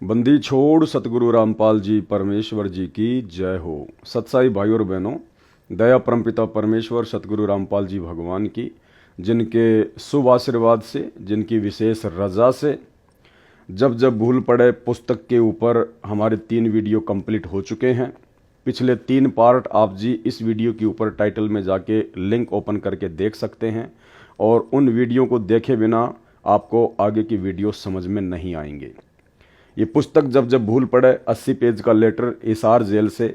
बंदी छोड़ सतगुरु रामपाल जी परमेश्वर जी की जय हो। सत्साई भाइयों और बहनों, दया परमपिता परमेश्वर सतगुरु रामपाल जी भगवान की, जिनके शुभ आशीर्वाद से, जिनकी विशेष रजा से जब जब भूल पड़े पुस्तक के ऊपर हमारे 3 वीडियो कंप्लीट हो चुके हैं। पिछले 3 पार्ट आप जी इस वीडियो के ऊपर टाइटल में जाके लिंक ओपन करके देख सकते हैं, और उन वीडियो को देखे बिना आपको आगे की वीडियो समझ में नहीं आएंगे। ये पुस्तक जब जब भूल पड़े 80 पेज का लेटर हिसार जेल से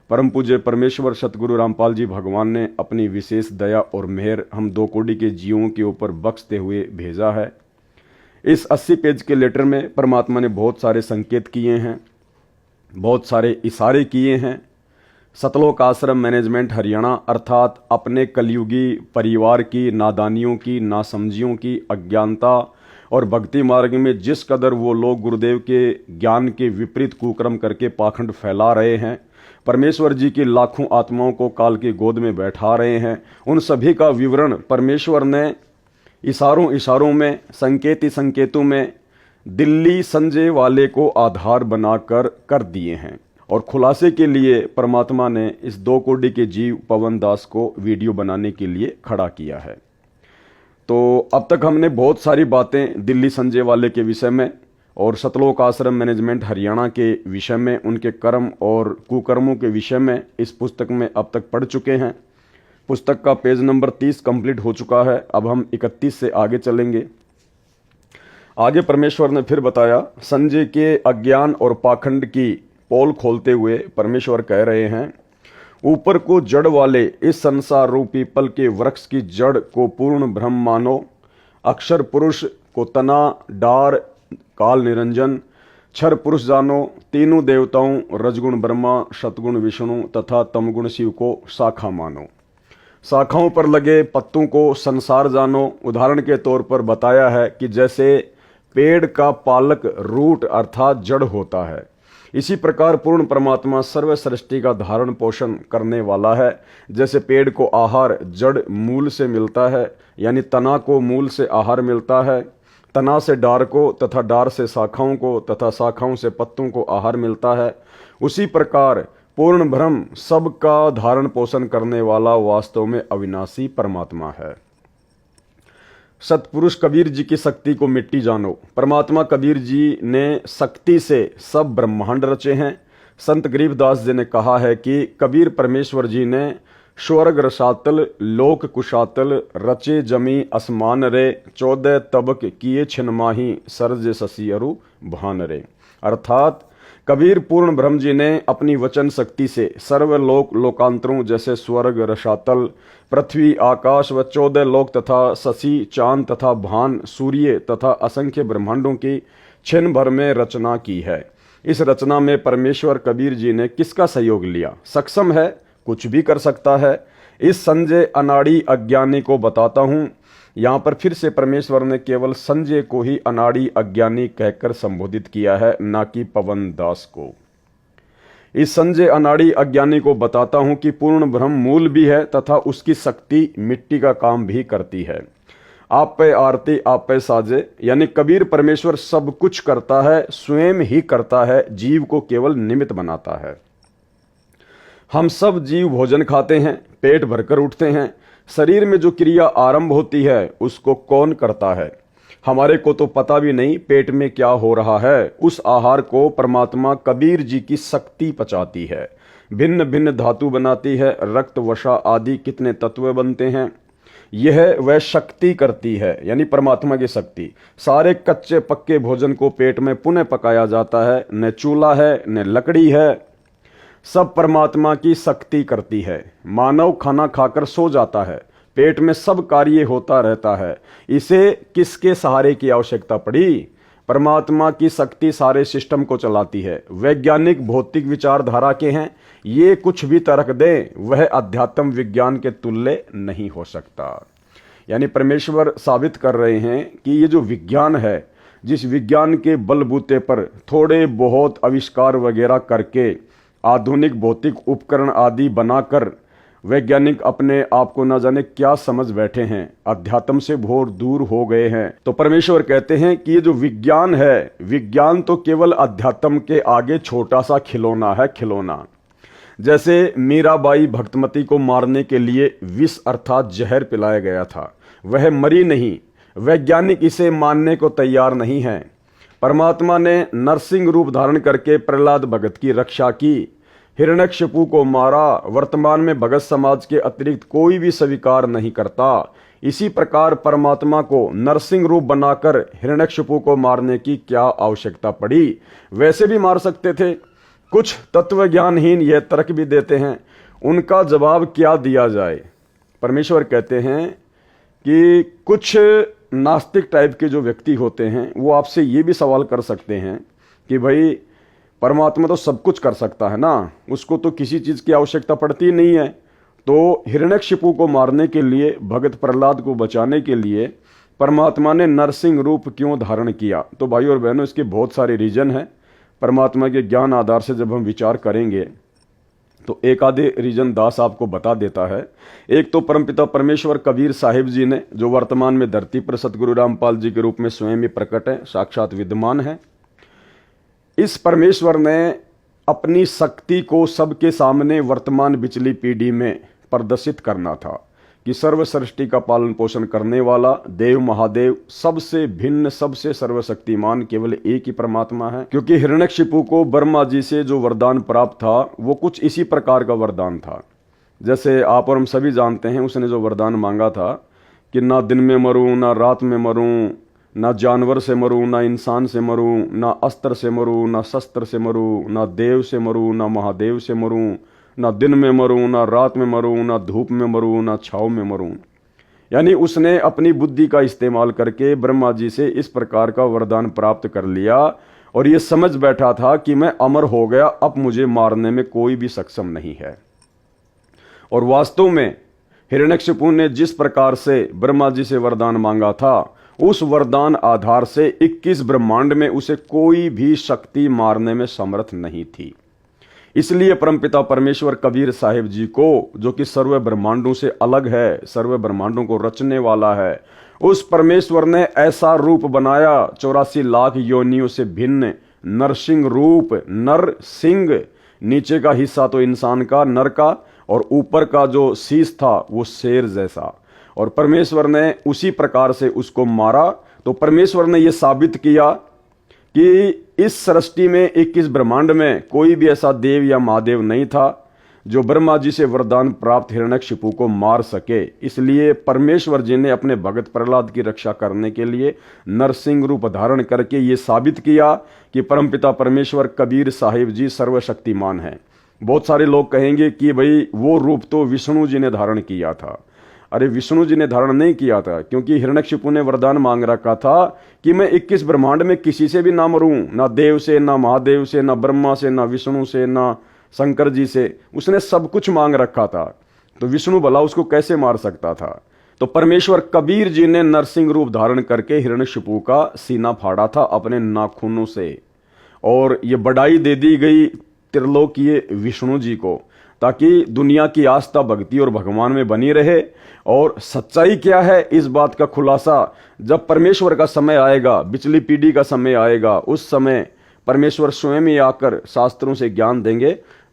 परम पूज्य परमेश्वर सतगुरु रामपाल जी भगवान ने अपनी विशेष दया और मेहर हम 2 कोटि के जीवों के ऊपर बख्शते हुए भेजा है। इस 80 पेज के लेटर में परमात्मा ने बहुत सारे संकेत किए हैं, बहुत सारे इशारे किए हैं। सतलोक आश्रम मैनेजमेंट हरियाणा अर्थात अपने कलयुगी परिवार की नादानियों की, नासमझियों की, अज्ञानता और भक्ति मार्ग में जिस कदर वो लोग गुरुदेव के ज्ञान के विपरीत कुकर्म करके पाखंड फैला रहे हैं, परमेश्वर जी की लाखों आत्माओं को काल की गोद में बैठा रहे हैं, उन सभी का विवरण परमेश्वर ने इशारों इशारों में, संकेती संकेतों में दिल्ली संजय वाले को आधार बनाकर कर दिए हैं। और खुलासे के लिए परमात्मा ने इस 2 कोटि के जीव पवन दास को वीडियो बनाने के लिए खड़ा किया है। तो अब तक हमने बहुत सारी बातें दिल्ली संजय वाले के विषय में और सतलोक आश्रम मैनेजमेंट हरियाणा के विषय में, उनके कर्म और कुकर्मों के विषय में इस पुस्तक में अब तक पढ़ चुके हैं। पुस्तक का पेज नंबर 30 कंप्लीट हो चुका है। अब हम 31 से आगे चलेंगे। आगे परमेश्वर ने फिर बताया, संजय के अज्ञान और पाखंड की पोल खोलते हुए परमेश्वर कह रहे हैं, ऊपर को जड़ वाले इस संसार रूपी पल के वृक्ष की जड़ को पूर्ण ब्रह्म मानो। अक्षर पुरुष को तना, डार, काल निरंजन, क्षर पुरुष जानो। तीनों देवताओं रजगुण ब्रह्मा, सतगुण विष्णु तथा तमगुण शिव को शाखा मानो। शाखाओं पर लगे पत्तों को संसार जानो। उदाहरण के तौर पर बताया है कि जैसे पेड़ का पालक रूट अर्थात जड़ होता है, इसी प्रकार पूर्ण परमात्मा सर्व सृष्टि का धारण पोषण करने वाला है। जैसे पेड़ को आहार जड़ मूल से मिलता है, यानी तना को मूल से आहार मिलता है, तना से डार को तथा डार से शाखाओं को तथा शाखाओं से पत्तों को आहार मिलता है, उसी प्रकार पूर्ण ब्रह्म सबका धारण पोषण करने वाला वास्तव में अविनाशी परमात्मा है। सतपुरुष कबीर जी की शक्ति को मिट्टी जानो। परमात्मा कबीर जी ने शक्ति से सब ब्रह्मांड रचे हैं। संत गरीबदास जी ने कहा है कि कबीर परमेश्वर जी ने स्वर्ग रसातल लोक कुशातल रचे जमी असमान रे 14 तबक किए छिन्माही सरज शशि अरु भान रे। अर्थात कबीर पूर्ण ब्रह्म जी ने अपनी वचन शक्ति से सर्वलोक लोकांतरों जैसे स्वर्ग रसातल, पृथ्वी, आकाश व 14 लोक तथा शशि, चांद तथा भान, सूर्य तथा असंख्य ब्रह्मांडों की क्षण भर में रचना की है। इस रचना में परमेश्वर कबीर जी ने किसका सहयोग लिया? सक्षम है, कुछ भी कर सकता है। इस संजय अनाड़ी अज्ञानी को बताता हूं। यहाँ पर फिर से परमेश्वर ने केवल संजय को ही अनाड़ी अज्ञानी कहकर संबोधित किया है, ना कि पवन दास को। इस संजय अनाड़ी अज्ञानी को बताता हूं कि पूर्ण ब्रह्म मूल भी है तथा उसकी शक्ति मिट्टी का काम भी करती है। आप पे आरती आप पे साजे, यानी कबीर परमेश्वर सब कुछ करता है, स्वयं ही करता है, जीव को केवल निमित्त बनाता है। हम सब जीव भोजन खाते हैं, पेट भरकर उठते हैं। शरीर में जो क्रिया आरंभ होती है उसको कौन करता है? हमारे को तो पता भी नहीं पेट में क्या हो रहा है। उस आहार को परमात्मा कबीर जी की शक्ति पचाती है, भिन्न भिन्न धातु बनाती है, रक्त वसा आदि कितने तत्व बनते हैं, यह वह शक्ति करती है, यानी परमात्मा की शक्ति। सारे कच्चे पक्के भोजन को पेट में पुनः पकाया जाता है, न चूल्हा है न लकड़ी है, सब परमात्मा की शक्ति करती है। मानव खाना खाकर सो जाता है, पेट में सब कार्य होता रहता है, इसे किसके सहारे की आवश्यकता पड़ी? परमात्मा की शक्ति सारे सिस्टम को चलाती है। वैज्ञानिक भौतिक विचारधारा के हैं, ये कुछ भी तर्क दें, वह अध्यात्म विज्ञान के तुल्य नहीं हो सकता। यानी परमेश्वर साबित कर रहे हैं कि ये जो विज्ञान है, जिस विज्ञान के बलबूते पर थोड़े बहुत आविष्कार वगैरह करके आधुनिक भौतिक उपकरण आदि बनाकर वैज्ञानिक अपने आप को न जाने क्या समझ बैठे हैं, अध्यात्म से घोर दूर हो गए हैं। तो परमेश्वर कहते हैं कि ये जो विज्ञान है, विज्ञान तो केवल अध्यात्म के आगे छोटा सा खिलौना है, खिलौना। जैसे मीराबाई भक्तमती को मारने के लिए विष अर्थात जहर पिलाया गया था, वह मरी नहीं, वैज्ञानिक इसे मानने को तैयार नहीं है। परमात्मा ने नरसिंह रूप धारण करके प्रहलाद भगत की रक्षा की, हिरण्यकशिपु को मारा। वर्तमान में भगत समाज के अतिरिक्त कोई भी स्वीकार नहीं करता। इसी प्रकार परमात्मा को नरसिंह रूप बनाकर हिरण्यकशिपु को मारने की क्या आवश्यकता पड़ी? वैसे भी मार सकते थे। कुछ तत्वज्ञानहीन यह तर्क भी देते हैं, उनका जवाब क्या दिया जाए? परमेश्वर कहते हैं कि कुछ नास्तिक टाइप के जो व्यक्ति होते हैं वो आपसे ये भी सवाल कर सकते हैं कि भाई परमात्मा तो सब कुछ कर सकता है ना, उसको तो किसी चीज़ की आवश्यकता पड़ती नहीं है, तो हिरण्यकशिपु को मारने के लिए, भगत प्रहलाद को बचाने के लिए परमात्मा ने नरसिंह रूप क्यों धारण किया? तो भाइयों और बहनों, इसके बहुत सारे रीजन हैं। परमात्मा के ज्ञान आधार से जब हम विचार करेंगे तो एक आधे रीजन दास आपको बता देता है। एक तो परमपिता परमेश्वर कबीर साहिब जी ने, जो वर्तमान में धरती पर सतगुरु रामपाल जी के रूप में स्वयं ही प्रकट है, साक्षात विद्यमान है। इस परमेश्वर ने अपनी शक्ति को सबके सामने वर्तमान पिछली पीढ़ी में प्रदर्शित करना था कि सर्व सृष्टि का पालन पोषण करने वाला देव महादेव, सबसे भिन्न, सबसे सर्वशक्तिमान केवल एक ही परमात्मा है। क्योंकि हिरण्यकशिपु को ब्रह्मा जी से जो वरदान प्राप्त था वो कुछ इसी प्रकार का वरदान था। जैसे आप और हम सभी जानते हैं, उसने जो वरदान मांगा था कि ना दिन में मरूं, ना रात में मरूं, ना जानवर से मरूं, ना इंसान से मरूं, ना अस्त्र से मरूं, ना शस्त्र से मरूं, ना देव से मरूं, ना महादेव से मरूं, ना दिन में मरूं, ना रात में मरूं, ना धूप में मरूं, ना छाव में मरूं। यानी उसने अपनी बुद्धि का इस्तेमाल करके ब्रह्मा जी से इस प्रकार का वरदान प्राप्त कर लिया और ये समझ बैठा था कि मैं अमर हो गया, अब मुझे मारने में कोई भी सक्षम नहीं है। और वास्तव में हिरण्यकशिपु ने जिस प्रकार से ब्रह्मा जी से वरदान मांगा था, उस वरदान आधार से 21 ब्रह्मांड में उसे कोई भी शक्ति मारने में समर्थ नहीं थी। इसलिए परमपिता परमेश्वर कबीर साहिब जी को, जो कि सर्व ब्रह्मांडों से अलग है, सर्व ब्रह्मांडों को रचने वाला है, उस परमेश्वर ने ऐसा रूप बनाया 84 लाख योनियों से भिन्न नरसिंह रूप। नर सिंह, नीचे का हिस्सा तो इंसान का, नर का, और ऊपर का जो शीश था वो शेर जैसा। और परमेश्वर ने उसी प्रकार से उसको मारा। तो परमेश्वर ने यह साबित किया कि इस सृष्टि में 21 ब्रह्मांड में कोई भी ऐसा देव या महादेव नहीं था जो ब्रह्मा जी से वरदान प्राप्त हिरण्यकशिपु को मार सके। इसलिए परमेश्वर जी ने अपने भगत प्रहलाद की रक्षा करने के लिए नरसिंह रूप धारण करके ये साबित किया कि परमपिता परमेश्वर कबीर साहिब जी सर्वशक्तिमान हैं। बहुत सारे लोग कहेंगे कि भाई वो रूप तो विष्णु जी ने धारण किया था। अरे विष्णु जी ने धारण नहीं किया था, क्योंकि हिरण्यकशिपु ने वरदान मांग रखा था कि मैं 21 ब्रह्मांड में किसी से भी ना मरूं, ना देव से, ना महादेव से, ना ब्रह्मा से, ना विष्णु से, ना शंकर जी से। उसने सब कुछ मांग रखा था, तो विष्णु भला उसको कैसे मार सकता था? तो परमेश्वर कबीर जी ने नरसिंह रूप धारण करके हिरण्यकशिपु का सीना फाड़ा था अपने नाखूनों से। और ये बढ़ाई दे दी गई त्रिलोकीय विष्णु जी को, ताकि दुनिया की आस्था, भक्ति और भगवान में बनी रहे। और सच्चाई क्या है, इस बात का खुलासा जब परमेश्वर का समय आएगा, पिछली पीढ़ी का समय आएगा, उस समय परमेश्वर स्वयं ही आकर शास्त्रों से ज्ञान देंगे,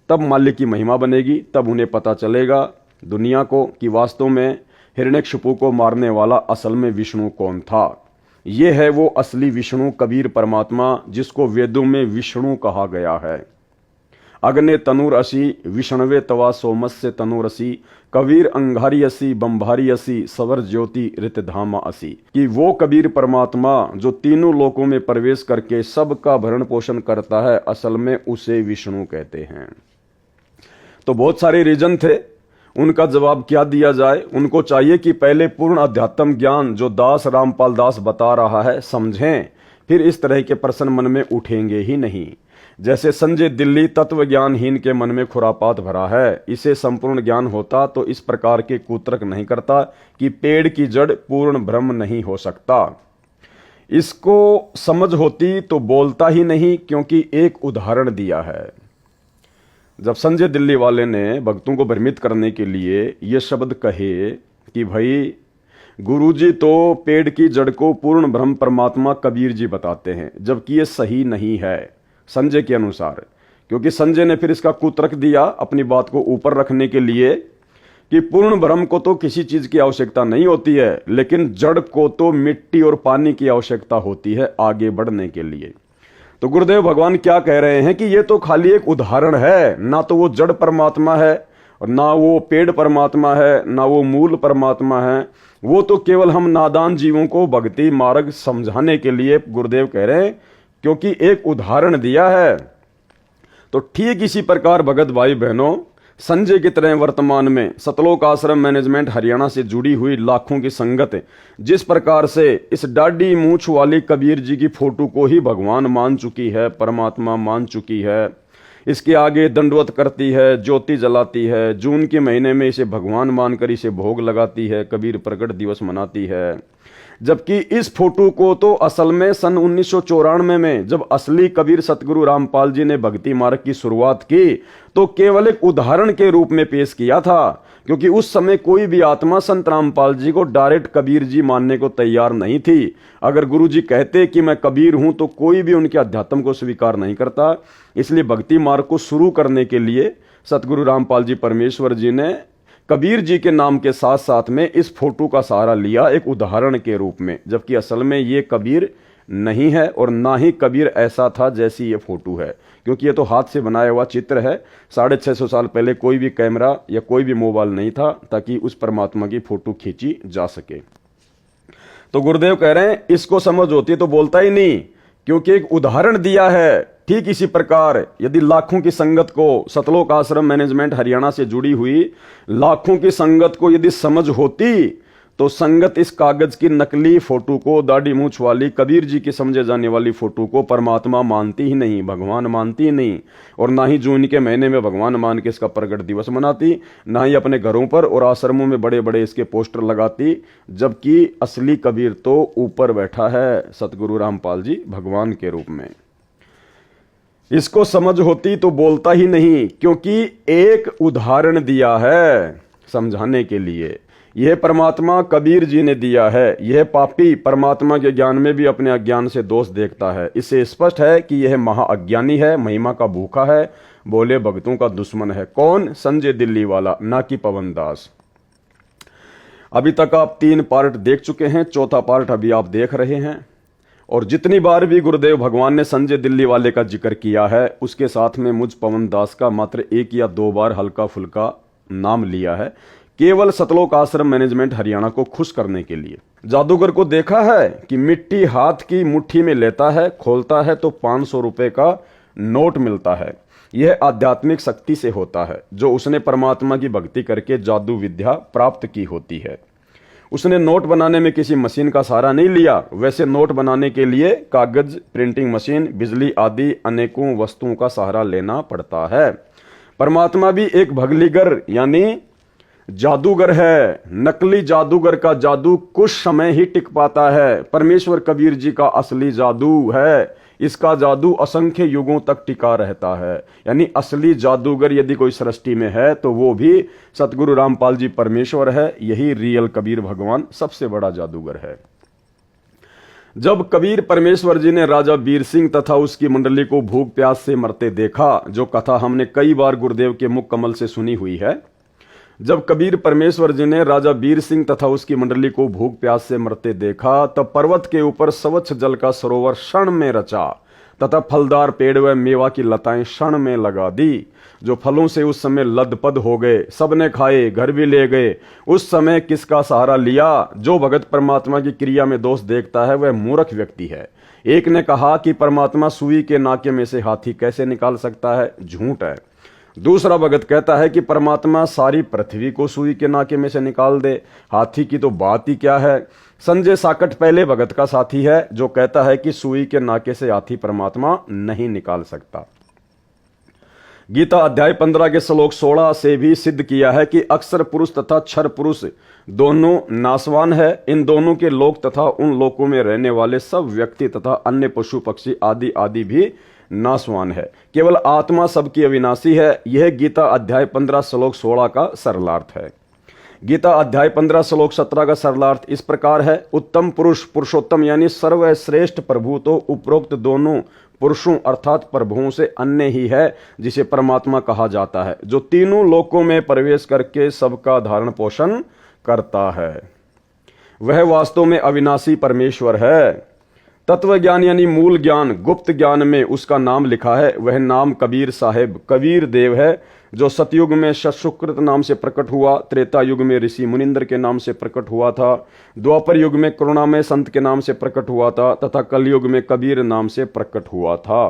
तब मालिक की महिमा बनेगी। तब उन्हें पता चलेगा दुनिया को कि वास्तव में हिरण्यकशिपु को मारने वाला असल में विष्णु कौन था। ये है वो असली विष्णु, कबीर परमात्मा, जिसको वेदों में विष्णु कहा गया है। अग्ने तनुर असी, विष्णवे तवा सोमस्य तनुर असी, कबीर अंगारी असी, बंभारी असी, सवर ज्योति ऋतधामा असी। कि वो कबीर परमात्मा जो तीनों लोकों में प्रवेश करके सबका भरण पोषण करता है, असल में उसे विष्णु कहते हैं। तो बहुत सारे रीजन थे, उनका जवाब क्या दिया जाए? उनको चाहिए कि पहले पूर्ण अध्यात्म ज्ञान जो दास रामपाल दास बता रहा है समझें, फिर इस तरह के प्रश्न मन में उठेंगे ही नहीं। जैसे संजय दिल्ली तत्व ज्ञानहीन के मन में खुरापात भरा है, इसे संपूर्ण ज्ञान होता तो इस प्रकार के कुतर्क नहीं करता कि पेड़ की जड़ पूर्ण ब्रह्म नहीं हो सकता। इसको समझ होती तो बोलता ही नहीं, क्योंकि एक उदाहरण दिया है। जब संजय दिल्ली वाले ने भक्तों को भ्रमित करने के लिए ये शब्द कहे कि भाई गुरुजी तो पेड़ की जड़ को पूर्ण ब्रह्म परमात्मा कबीर जी बताते हैं, जबकि ये सही नहीं है संजय के अनुसार। क्योंकि संजय ने फिर इसका कुतर्क दिया अपनी बात को ऊपर रखने के लिए कि पूर्ण ब्रह्म को तो किसी चीज की आवश्यकता नहीं होती है, लेकिन जड़ को तो मिट्टी और पानी की आवश्यकता होती है आगे बढ़ने के लिए। तो गुरुदेव भगवान क्या कह रहे हैं कि ये तो खाली एक उदाहरण है, ना तो वो जड़ परमात्मा है और ना वो पेड़ परमात्मा है, ना वो मूल परमात्मा है। वो तो केवल हम नादान जीवों को भक्ति मार्ग समझाने के लिए गुरुदेव कह रहे हैं, क्योंकि एक उदाहरण दिया है। तो ठीक इसी प्रकार भगत भाई बहनों, संजय की तरह वर्तमान में सतलोक आश्रम मैनेजमेंट हरियाणा से जुड़ी हुई लाखों की संगत जिस प्रकार से इस डाडी मूछ वाली कबीर जी की फोटो को ही भगवान मान चुकी है, परमात्मा मान चुकी है, इसके आगे दंडवत करती है, ज्योति जलाती है, जून के महीने में इसे भगवान मानकर इसे भोग लगाती है, कबीर प्रकट दिवस मनाती है। जबकि इस फोटो को तो असल में सन 1994 में जब असली कबीर सतगुरु रामपाल जी ने भक्ति मार्ग की शुरुआत की तो केवल एक उदाहरण के रूप में पेश किया था, क्योंकि उस समय कोई भी आत्मा संत रामपाल जी को डायरेक्ट कबीर जी मानने को तैयार नहीं थी। अगर गुरु जी कहते कि मैं कबीर हूं तो कोई भी उनके अध्यात्म को स्वीकार नहीं करता। इसलिए भक्ति मार्ग को शुरू करने के लिए सतगुरु रामपाल जी परमेश्वर जी ने कबीर जी के नाम के साथ साथ में इस फोटो का सहारा लिया एक उदाहरण के रूप में, जबकि असल में ये कबीर नहीं है और ना ही कबीर ऐसा था जैसी ये फोटो है, क्योंकि ये तो हाथ से बनाया हुआ चित्र है। 650 साल पहले कोई भी कैमरा या कोई भी मोबाइल नहीं था ताकि उस परमात्मा की फोटो खींची जा सके। तो गुरुदेव कह रहे हैं इसको समझ होती तो बोलता ही नहीं, क्योंकि एक उदाहरण दिया है। ठीक इसी प्रकार यदि लाखों की संगत को, सतलोक आश्रम मैनेजमेंट हरियाणा से जुड़ी हुई लाखों की संगत को यदि समझ होती तो संगत इस कागज की नकली फोटो को, दाढ़ी मूछ वाली कबीर जी की समझे जाने वाली फोटो को परमात्मा मानती ही नहीं, भगवान मानती ही नहीं, और ना ही जून के महीने में भगवान मान के इसका प्रकट दिवस मनाती, ना ही अपने घरों पर और आश्रमों में बड़े बड़े इसके पोस्टर लगाती। जबकि असली कबीर तो ऊपर बैठा है सतगुरु रामपाल जी भगवान के रूप में। इसको समझ होती तो बोलता ही नहीं, क्योंकि एक उदाहरण दिया है समझाने के लिए। यह परमात्मा कबीर जी ने दिया है। यह पापी परमात्मा के ज्ञान में भी अपने अज्ञान से दोष देखता है। इससे स्पष्ट है कि यह महाअज्ञानी है, महिमा का भूखा है, बोले भक्तों का दुश्मन है। कौन? संजय दिल्ली वाला, ना कि पवन दास। अभी तक आप 3 पार्ट देख चुके हैं, चौथा पार्ट अभी आप देख रहे हैं। और जितनी बार भी गुरुदेव भगवान ने संजय दिल्ली वाले का जिक्र किया है उसके साथ में मुझ पवन दास का मात्र 1 या 2 बार हल्का फुल्का नाम लिया है, केवल सतलोक आश्रम मैनेजमेंट हरियाणा को खुश करने के लिए। जादूगर को देखा है कि मिट्टी हाथ की मुट्ठी में लेता है, खोलता है तो 500 रुपए का नोट मिलता है। यह आध्यात्मिक शक्ति से होता है जो उसने परमात्मा की भक्ति करके जादू विद्या प्राप्त की होती है। उसने नोट बनाने में किसी मशीन का सहारा नहीं लिया। वैसे नोट बनाने के लिए कागज, प्रिंटिंग मशीन, बिजली आदि अनेकों वस्तुओं का सहारा लेना पड़ता है। परमात्मा भी एक भगलीगर यानी जादूगर है। नकली जादूगर का जादू कुछ समय ही टिक पाता है। परमेश्वर कबीर जी का असली जादू है, इसका जादू असंख्य युगों तक टिका रहता है। यानी असली जादूगर यदि कोई सृष्टि में है तो वो भी सतगुरु रामपाल जी परमेश्वर है। यही रियल कबीर भगवान सबसे बड़ा जादूगर है। जब कबीर परमेश्वर जी ने राजा बीर सिंह तथा उसकी मंडली को भूख प्यास से मरते देखा, जो कथा हमने कई बार गुरुदेव के मुख कमल से सुनी हुई है, जब कबीर परमेश्वर जी ने राजा बीर सिंह तथा उसकी मंडली को भूख प्यास से मरते देखा, तब पर्वत के ऊपर स्वच्छ जल का सरोवर क्षण में रचा तथा फलदार पेड़ व मेवा की लताएं क्षण में लगा दी, जो फलों से उस समय लदपद हो गए। सबने खाए, घर भी ले गए। उस समय किसका सहारा लिया? जो भगत परमात्मा की क्रिया में दोष देखता है वह मूर्ख व्यक्ति है। एक ने कहा कि परमात्मा सुई के नाके में से हाथी कैसे निकाल सकता है? झूठ है। दूसरा भगत कहता है कि परमात्मा सारी पृथ्वी को सुई के नाके में से निकाल दे। हाथी की तो बात ही क्या है। संजय साकट पहले भगत का साथी है जो कहता है कि सुई के नाके से हाथी परमात्मा नहीं निकाल सकता। गीता अध्याय 15 के श्लोक 16 से भी सिद्ध किया है कि अक्षर पुरुष तथा क्षर पुरुष दोनों नाशवान है। इन दोनों के लोक तथा उन लोकों में रहने वाले सब व्यक्ति तथा अन्य पशु पक्षी आदि आदि भी नाशवान है, केवल आत्मा सबकी अविनाशी है। यह गीता अध्याय 15 श्लोक 16 का सरलार्थ है। गीता अध्याय 15 श्लोक 17 का सरलार्थ इस प्रकार है। उत्तम पुरुष, पुरुषोत्तम यानी सर्वश्रेष्ठ प्रभु तो उपरोक्त दोनों पुरुषों अर्थात प्रभुओं से अन्य ही है, जिसे परमात्मा कहा जाता है, जो तीनों लोकों में प्रवेश करके सबका धारण पोषण करता है। वह वास्तव में अविनाशी परमेश्वर है। तत्व ज्ञान यानी मूल ज्ञान, गुप्त ज्ञान में उसका नाम लिखा है। वह नाम कबीर साहेब, कबीर देव है, जो सतयुग में सत्सुकृत नाम से प्रकट हुआ, त्रेता युग में ऋषि मुनिंद्र के नाम से प्रकट हुआ था, द्वापर युग में करुणामय संत के नाम से प्रकट हुआ था तथा कलयुग में कबीर नाम से प्रकट हुआ था।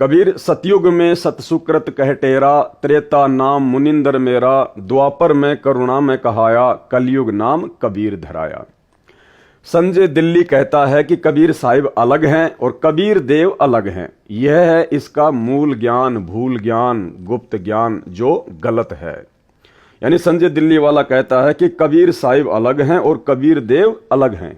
कबीर सतयुग में सतसुकृत कह टेरा, त्रेता नाम मुनिंदर मेरा, द्वापर में करुणा में कहाया, कलयुग नाम कबीर धराया। संजय दिल्ली कहता है कि कबीर साहिब अलग हैं और कबीर देव अलग हैं। यह है इसका मूल ज्ञान, भूल ज्ञान, गुप्त ज्ञान जो गलत है। यानी संजय दिल्ली वाला कहता है कि कबीर साहिब अलग हैं और कबीर देव अलग हैं।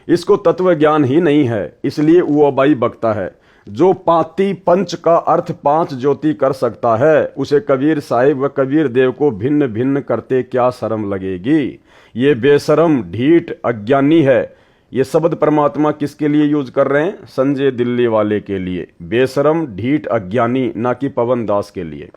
इसको तत्व ज्ञान ही नहीं है, इसलिए वो अबाई बकता है। जो पाती पंच का अर्थ पांच ज्योति कर सकता है, उसे कबीर साहिब व कबीर देव को भिन्न भिन्न करते क्या शर्म लगेगी। ये बेशरम, ढीठ, अज्ञानी है। ये शब्द परमात्मा किसके लिए यूज कर रहे हैं? संजय दिल्ली वाले के लिए। बेशरम, ढीठ, अज्ञानी, ना कि पवन दास के लिए,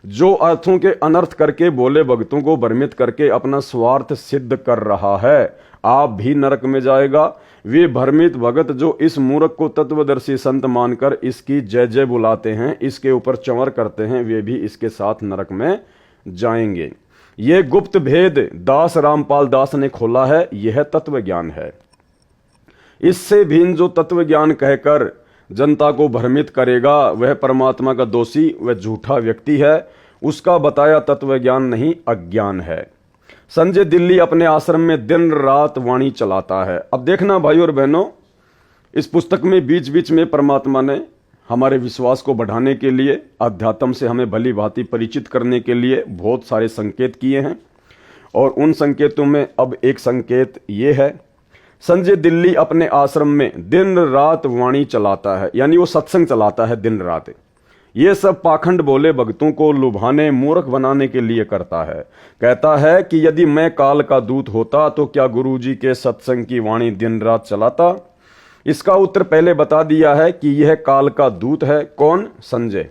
जो अर्थों के अनर्थ करके बोले भक्तों को भ्रमित करके अपना स्वार्थ सिद्ध कर रहा है। आप भी नरक में जाएगा। वे भ्रमित भगत जो इस मूर्ख को तत्वदर्शी संत मानकर इसकी जय जय बुलाते हैं, इसके ऊपर चंवर करते हैं, वे भी इसके साथ नरक में जाएंगे। ये गुप्त भेद दास रामपाल दास ने खोला है। यह तत्व ज्ञान है। इससे भिन्न जो तत्व ज्ञान कहकर जनता को भ्रमित करेगा, वह परमात्मा का दोषी व झूठा व्यक्ति है। उसका बताया तत्व ज्ञान नहीं, अज्ञान है। संजय दिल्ली अपने आश्रम में दिन रात वाणी चलाता है। अब देखना भाई और बहनों, इस पुस्तक में बीच बीच में परमात्मा ने हमारे विश्वास को बढ़ाने के लिए, अध्यात्म से हमें भली भांति परिचित करने के लिए बहुत सारे संकेत किए हैं। और उन संकेतों में अब एक संकेत ये है, संजय दिल्ली अपने आश्रम में दिन रात वाणी चलाता है, यानी वो सत्संग चलाता है दिन रात। ये सब पाखंड बोले भक्तों को लुभाने, मूर्ख बनाने के लिए करता है। कहता है कि यदि मैं काल का दूत होता तो क्या गुरुजी के सत्संग की वाणी दिन रात चलाता? इसका उत्तर पहले बता दिया है कि यह काल का दूत है। कौन? संजय।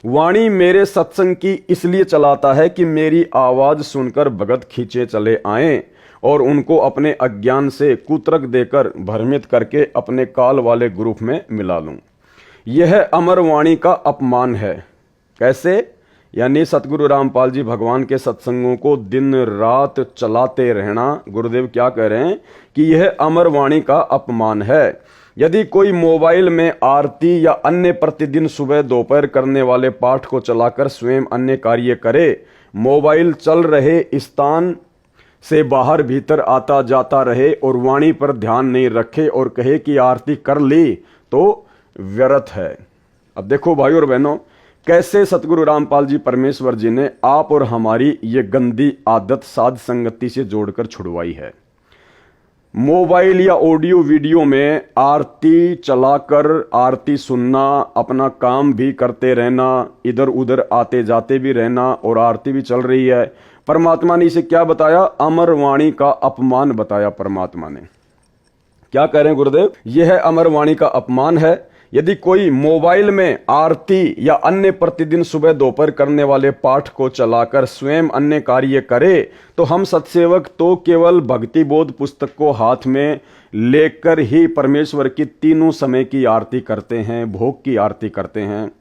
वाणी मेरे सत्संग की इसलिए चलाता है कि मेरी आवाज सुनकर भगत खींचे चले आए और उनको अपने अज्ञान से कुतर्क देकर भ्रमित करके अपने काल वाले ग्रुप में मिला लूं। यह अमर वाणी का अपमान है। कैसे? यानी सतगुरु रामपाल जी भगवान के सत्संगों को दिन रात चलाते रहना। गुरुदेव क्या कह रहे हैं कि यह अमर वाणी का अपमान है। यदि कोई मोबाइल में आरती या अन्य प्रतिदिन सुबह दोपहर करने वाले पाठ को चलाकर स्वयं अन्य कार्य करे, मोबाइल चल रहे स्थान से बाहर भीतर आता जाता रहे और वाणी पर ध्यान नहीं रखे और कहे कि आरती कर ली, तो व्यर्थ है। अब देखो भाई और बहनों, कैसे सतगुरु रामपाल जी परमेश्वर जी ने आप और हमारी ये गंदी आदत साध संगति से जोड़कर छुड़वाई है। मोबाइल या ऑडियो वीडियो में आरती चलाकर आरती सुनना, अपना काम भी करते रहना, इधर उधर आते जाते भी रहना और आरती भी चल रही है। परमात्मा ने इसे क्या बताया? अमर वाणी का अपमान बताया। परमात्मा ने क्या कह रहे हैं गुरुदेव? यह अमर वाणी का अपमान है। यदि कोई मोबाइल में आरती या अन्य प्रतिदिन सुबह दोपहर करने वाले पाठ को चलाकर स्वयं अन्य कार्य करे, तो हम सत्सेवक तो केवल भक्ति बोध पुस्तक को हाथ में लेकर ही परमेश्वर की तीनों समय की आरती करते हैं, भोग की आरती करते हैं।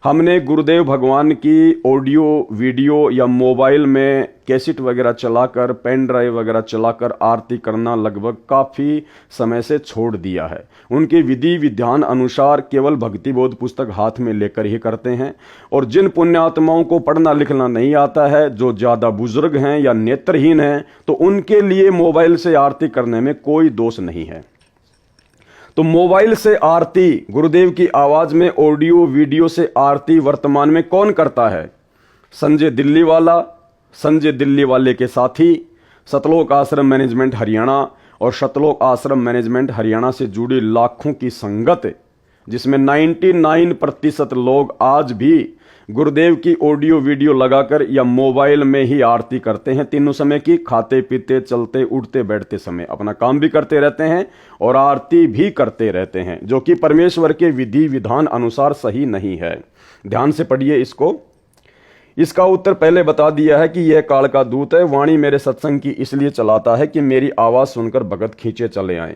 हमने गुरुदेव भगवान की ऑडियो वीडियो या मोबाइल में कैसेट वगैरह चलाकर, पेन ड्राइव वगैरह चलाकर आरती करना लगभग काफ़ी समय से छोड़ दिया है। उनके विधि विधान अनुसार केवल भक्ति बोध पुस्तक हाथ में लेकर ही करते हैं। और जिन पुण्यात्माओं को पढ़ना लिखना नहीं आता है, जो ज़्यादा बुजुर्ग हैं या नेत्रहीन हैं, तो उनके लिए मोबाइल से आरती करने में कोई दोष नहीं है। तो मोबाइल से आरती, गुरुदेव की आवाज में ऑडियो वीडियो से आरती वर्तमान में कौन करता है? संजय दिल्ली वाला, संजय दिल्ली वाले के साथी, सतलोक आश्रम मैनेजमेंट हरियाणा और सतलोक आश्रम मैनेजमेंट हरियाणा से जुड़ी लाखों की संगत, जिसमें 99% लोग आज भी गुरुदेव की ऑडियो वीडियो लगाकर या मोबाइल में ही आरती करते हैं। तीनों समय की, खाते पीते चलते उठते बैठते समय अपना काम भी करते रहते हैं और आरती भी करते रहते हैं, जो कि परमेश्वर के विधि विधान अनुसार सही नहीं है। ध्यान से पढ़िए इसको। इसका उत्तर पहले बता दिया है कि यह काल का दूत है। वाणी मेरे सत्संग की इसलिए चलाता है कि मेरी आवाज सुनकर भगत खींचे चले आए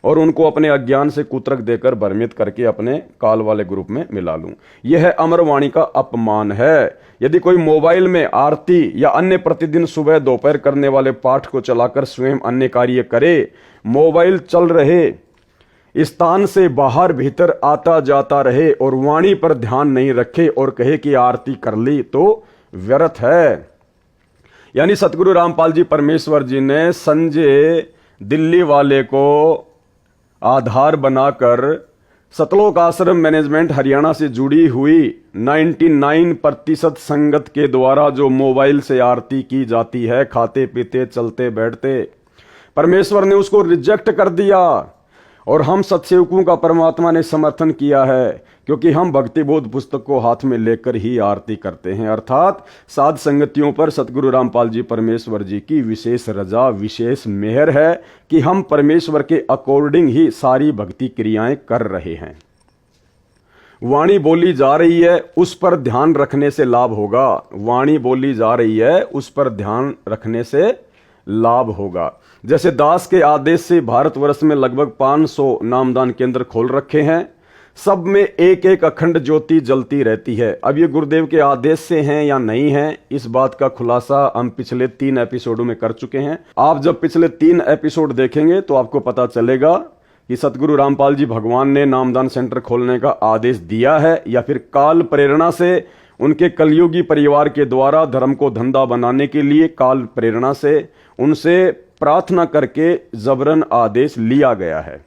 और उनको अपने अज्ञान से कुतरक देकर भ्रमित करके अपने काल वाले ग्रुप में मिला लूं। यह अमर वाणी का अपमान है। यदि कोई मोबाइल में आरती या अन्य प्रतिदिन सुबह दोपहर करने वाले पाठ को चलाकर स्वयं अन्य कार्य करे, मोबाइल चल रहे स्थान से बाहर भीतर आता जाता रहे और वाणी पर ध्यान नहीं रखे और कहे कि आरती कर ली, तो व्यर्थ है। यानी सतगुरु रामपाल जी परमेश्वर जी ने संजय दिल्ली वाले को आधार बनाकर सतलोक आश्रम मैनेजमेंट हरियाणा से जुड़ी हुई 99% संगत के द्वारा जो मोबाइल से आरती की जाती है, खाते पीते चलते बैठते, परमेश्वर ने उसको रिजेक्ट कर दिया और हम सत्सेवकों का परमात्मा ने समर्थन किया है, क्योंकि हम भक्ति बोध पुस्तक को हाथ में लेकर ही आरती करते हैं। अर्थात साध संगतियों पर सतगुरु रामपाल जी परमेश्वर जी की विशेष रजा, विशेष मेहर है कि हम परमेश्वर के अकॉर्डिंग ही सारी भक्ति क्रियाएं कर रहे हैं। वाणी बोली जा रही है, उस पर ध्यान रखने से लाभ होगा। वाणी बोली जा रही है, उस पर ध्यान रखने से लाभ होगा। जैसे दास के आदेश से भारतवर्ष में लगभग 500 नामदान केंद्र खोल रखे हैं, सब में एक एक अखंड ज्योति जलती रहती है। अब ये गुरुदेव के आदेश से हैं या नहीं हैं, इस बात का खुलासा हम पिछले 3 एपिसोडों में कर चुके हैं। आप जब पिछले 3 एपिसोड देखेंगे तो आपको पता चलेगा कि सतगुरु रामपाल जी भगवान ने नामदान सेंटर खोलने का आदेश दिया है या फिर काल प्रेरणा से उनके कलयुगी परिवार के द्वारा धर्म को धंधा बनाने के लिए काल प्रेरणा से उनसे प्रार्थना करके जबरन आदेश लिया गया है।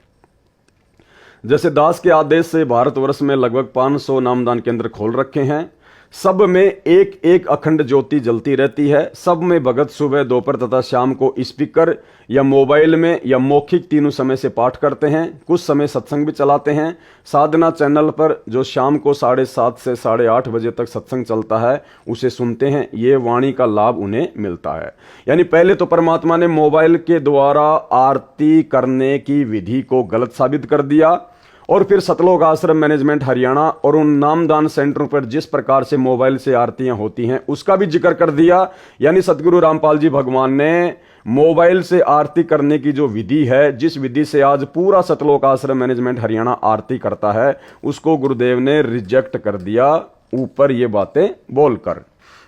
जैसे दास के आदेश से भारतवर्ष में लगभग 500 नामदान केंद्र खोल रखे हैं, सब में एक एक अखंड ज्योति जलती रहती है। सब में भगत सुबह दोपहर तथा शाम को स्पीकर या मोबाइल में या मौखिक तीनों समय से पाठ करते हैं। कुछ समय सत्संग भी चलाते हैं। साधना चैनल पर जो शाम को 7:30 से 8:30 बजे तक सत्संग चलता है, उसे सुनते हैं। ये वाणी का लाभ उन्हें मिलता है। यानी पहले तो परमात्मा ने मोबाइल के द्वारा आरती करने की विधि को गलत साबित कर दिया और फिर सतलोक आश्रम मैनेजमेंट हरियाणा और उन नामदान सेंटरों पर जिस प्रकार से मोबाइल से आरतियां होती हैं उसका भी जिक्र कर दिया। यानी सतगुरु रामपाल जी भगवान ने मोबाइल से आरती करने की जो विधि है, जिस विधि से आज पूरा सतलोक आश्रम मैनेजमेंट हरियाणा आरती करता है, उसको गुरुदेव ने रिजेक्ट कर दिया ऊपर ये बातें बोलकर।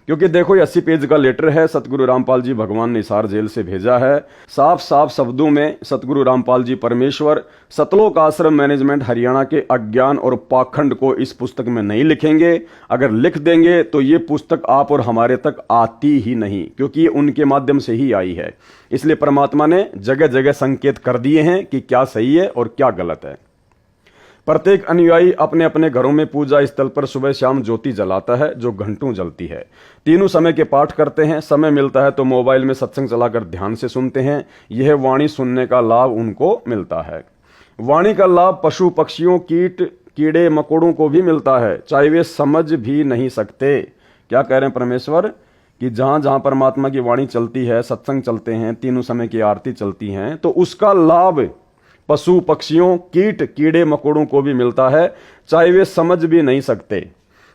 क्योंकि देखो ये 80 पेज का लेटर है, सतगुरु रामपाल जी भगवान ने हिसार जेल से भेजा है। साफ साफ शब्दों में सतगुरु रामपाल जी परमेश्वर सतलोक आश्रम मैनेजमेंट हरियाणा के अज्ञान और पाखंड को इस पुस्तक में नहीं लिखेंगे। अगर लिख देंगे तो ये पुस्तक आप और हमारे तक आती ही नहीं, क्योंकि ये उनके माध्यम से ही आई है। इसलिए परमात्मा ने जगह जगह संकेत कर दिए हैं कि क्या सही है और क्या गलत है। प्रत्येक अनुयायी अपने अपने घरों में पूजा स्थल पर सुबह शाम ज्योति जलाता है, जो घंटों जलती है। तीनों समय के पाठ करते हैं। समय मिलता है तो मोबाइल में सत्संग चलाकर ध्यान से सुनते हैं। यह वाणी सुनने का लाभ उनको मिलता है। वाणी का लाभ पशु पक्षियों, कीट कीड़े मकोड़ों को भी मिलता है, चाहे वे समझ भी नहीं सकते। क्या कह रहे हैं परमेश्वर कि जहां जहां परमात्मा की वाणी चलती है, सत्संग चलते हैं, तीनों समय की आरती चलती हैं, तो उसका लाभ पशु पक्षियों, कीट कीड़े मकोड़ों को भी मिलता है, चाहे वे समझ भी नहीं सकते।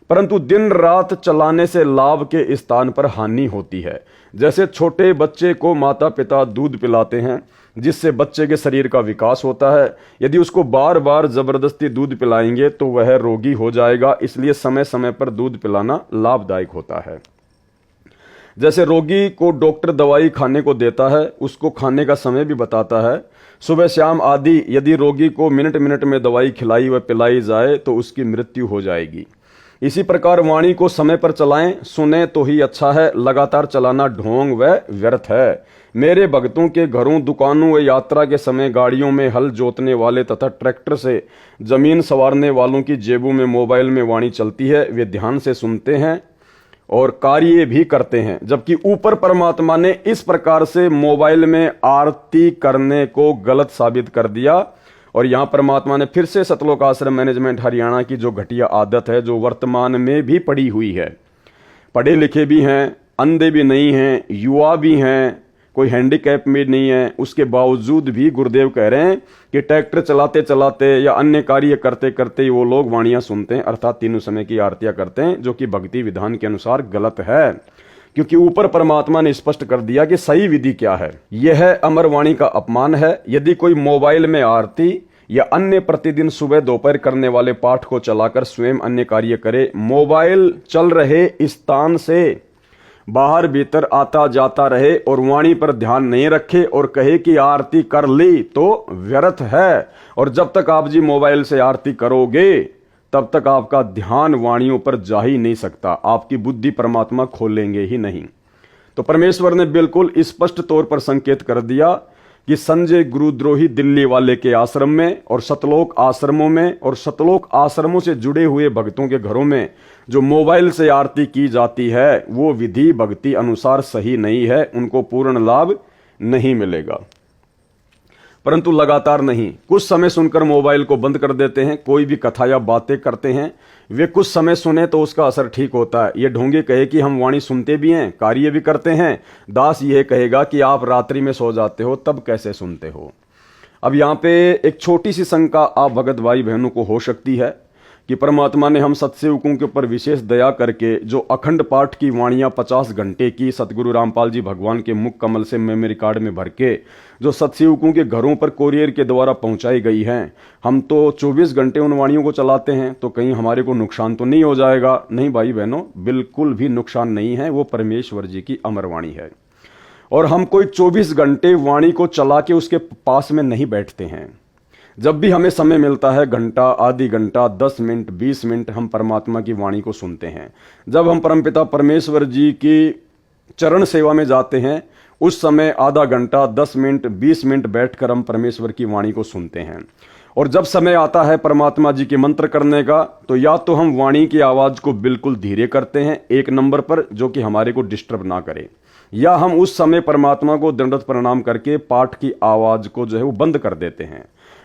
परंतु दिन रात चलाने से लाभ के स्थान पर हानि होती है। जैसे छोटे बच्चे को माता पिता दूध पिलाते हैं, जिससे बच्चे के शरीर का विकास होता है। यदि उसको बार बार जबरदस्ती दूध पिलाएंगे तो वह रोगी हो जाएगा। इसलिए समय समय पर दूध पिलाना लाभदायक होता है। जैसे रोगी को डॉक्टर दवाई खाने को देता है, उसको खाने का समय भी बताता है, सुबह शाम आदि। यदि रोगी को मिनट मिनट में दवाई खिलाई व पिलाई जाए तो उसकी मृत्यु हो जाएगी। इसी प्रकार वाणी को समय पर चलाएं, सुने तो ही अच्छा है। लगातार चलाना ढोंग व व्यर्थ है। मेरे भक्तों के घरों, दुकानों व यात्रा के समय गाड़ियों में हल जोतने वाले तथा ट्रैक्टर से जमीन संवारने वालों की जेबों में मोबाइल में वाणी चलती है। वे ध्यान से सुनते हैं और कार्य भी करते हैं। जबकि ऊपर परमात्मा ने इस प्रकार से मोबाइल में आरती करने को गलत साबित कर दिया। और यहां परमात्मा ने फिर से सतलोक आश्रम मैनेजमेंट हरियाणा की जो घटिया आदत है, जो वर्तमान में भी पड़ी हुई है, पढ़े लिखे भी हैं, अंधे भी नहीं हैं, युवा भी हैं, कोई हैंडीकैप में नहीं है, उसके बावजूद भी गुरुदेव कह रहे हैं कि ट्रैक्टर चलाते चलाते या अन्य कार्य करते करते वो लोग वाणियां सुनते हैं, अर्थात तीनों समय की आरतियां करते हैं, जो कि भक्ति विधान के अनुसार गलत है। क्योंकि ऊपर परमात्मा ने स्पष्ट कर दिया कि सही विधि क्या है। यह अमर वाणी का अपमान है। यदि कोई मोबाइल में आरती या अन्य प्रतिदिन सुबह दोपहर करने वाले पाठ को चलाकर स्वयं अन्य कार्य करे, मोबाइल चल रहे स्थान से बाहर भीतर आता जाता रहे और वाणी पर ध्यान नहीं रखे और कहे कि आरती कर ली, तो व्यर्थ है। और जब तक आप जी मोबाइल से आरती करोगे तब तक आपका ध्यान वाणियों पर जा ही नहीं सकता, आपकी बुद्धि परमात्मा खोलेंगे ही नहीं। तो परमेश्वर ने बिल्कुल स्पष्ट तौर पर संकेत कर दिया कि संजय गुरुद्रोही दिल्ली वाले के आश्रम में और सतलोक आश्रमों में और सतलोक आश्रमों से जुड़े हुए भक्तों के घरों में जो मोबाइल से आरती की जाती है, वो विधि भक्ति अनुसार सही नहीं है, उनको पूर्ण लाभ नहीं मिलेगा। परंतु लगातार नहीं, कुछ समय सुनकर मोबाइल को बंद कर देते हैं। कोई भी कथा या बातें करते हैं, वे कुछ समय सुने तो उसका असर ठीक होता है। ये ढोंगे कहे कि हम वाणी सुनते भी हैं, कार्य भी करते हैं। दास यह कहेगा कि आप रात्रि में सो जाते हो, तब कैसे सुनते हो। अब यहाँ पे एक छोटी सी शंका आप भगत भाई बहनों को हो सकती है कि परमात्मा ने हम सत्सेवकों के ऊपर विशेष दया करके जो अखंड पाठ की वाणियां 50 घंटे की सतगुरु रामपाल जी भगवान के मुख कमल से मेमोरी कार्ड में भर के जो सत्सेवकों के घरों पर कोरियर के द्वारा पहुंचाई गई हैं, हम तो 24 घंटे उन वाणियों को चलाते हैं, तो कहीं हमारे को नुकसान तो नहीं हो जाएगा। नहीं भाई बहनों, बिल्कुल भी नुकसान नहीं है। वो परमेश्वर जी की अमर वाणी है और हम कोई 24 घंटे वाणी को चला के उसके पास में नहीं बैठते हैं। जब भी हमें समय मिलता है, घंटा, आधी घंटा, 10 मिनट, 20 मिनट, हम परमात्मा की वाणी को सुनते हैं। जब हम परमपिता परमेश्वर जी की चरण सेवा में जाते हैं, उस समय आधा घंटा, 10 मिनट, 20 मिनट बैठकर हम परमेश्वर की वाणी को सुनते हैं। और जब समय आता है परमात्मा जी के मंत्र करने का, तो या तो हम वाणी की आवाज को बिल्कुल धीरे करते हैं एक नंबर पर, जो कि हमारे को डिस्टर्ब ना करे, या हम उस समय परमात्मा को दंडवत प्रणाम करके पाठ की आवाज को जो है वो बंद कर देते हैं।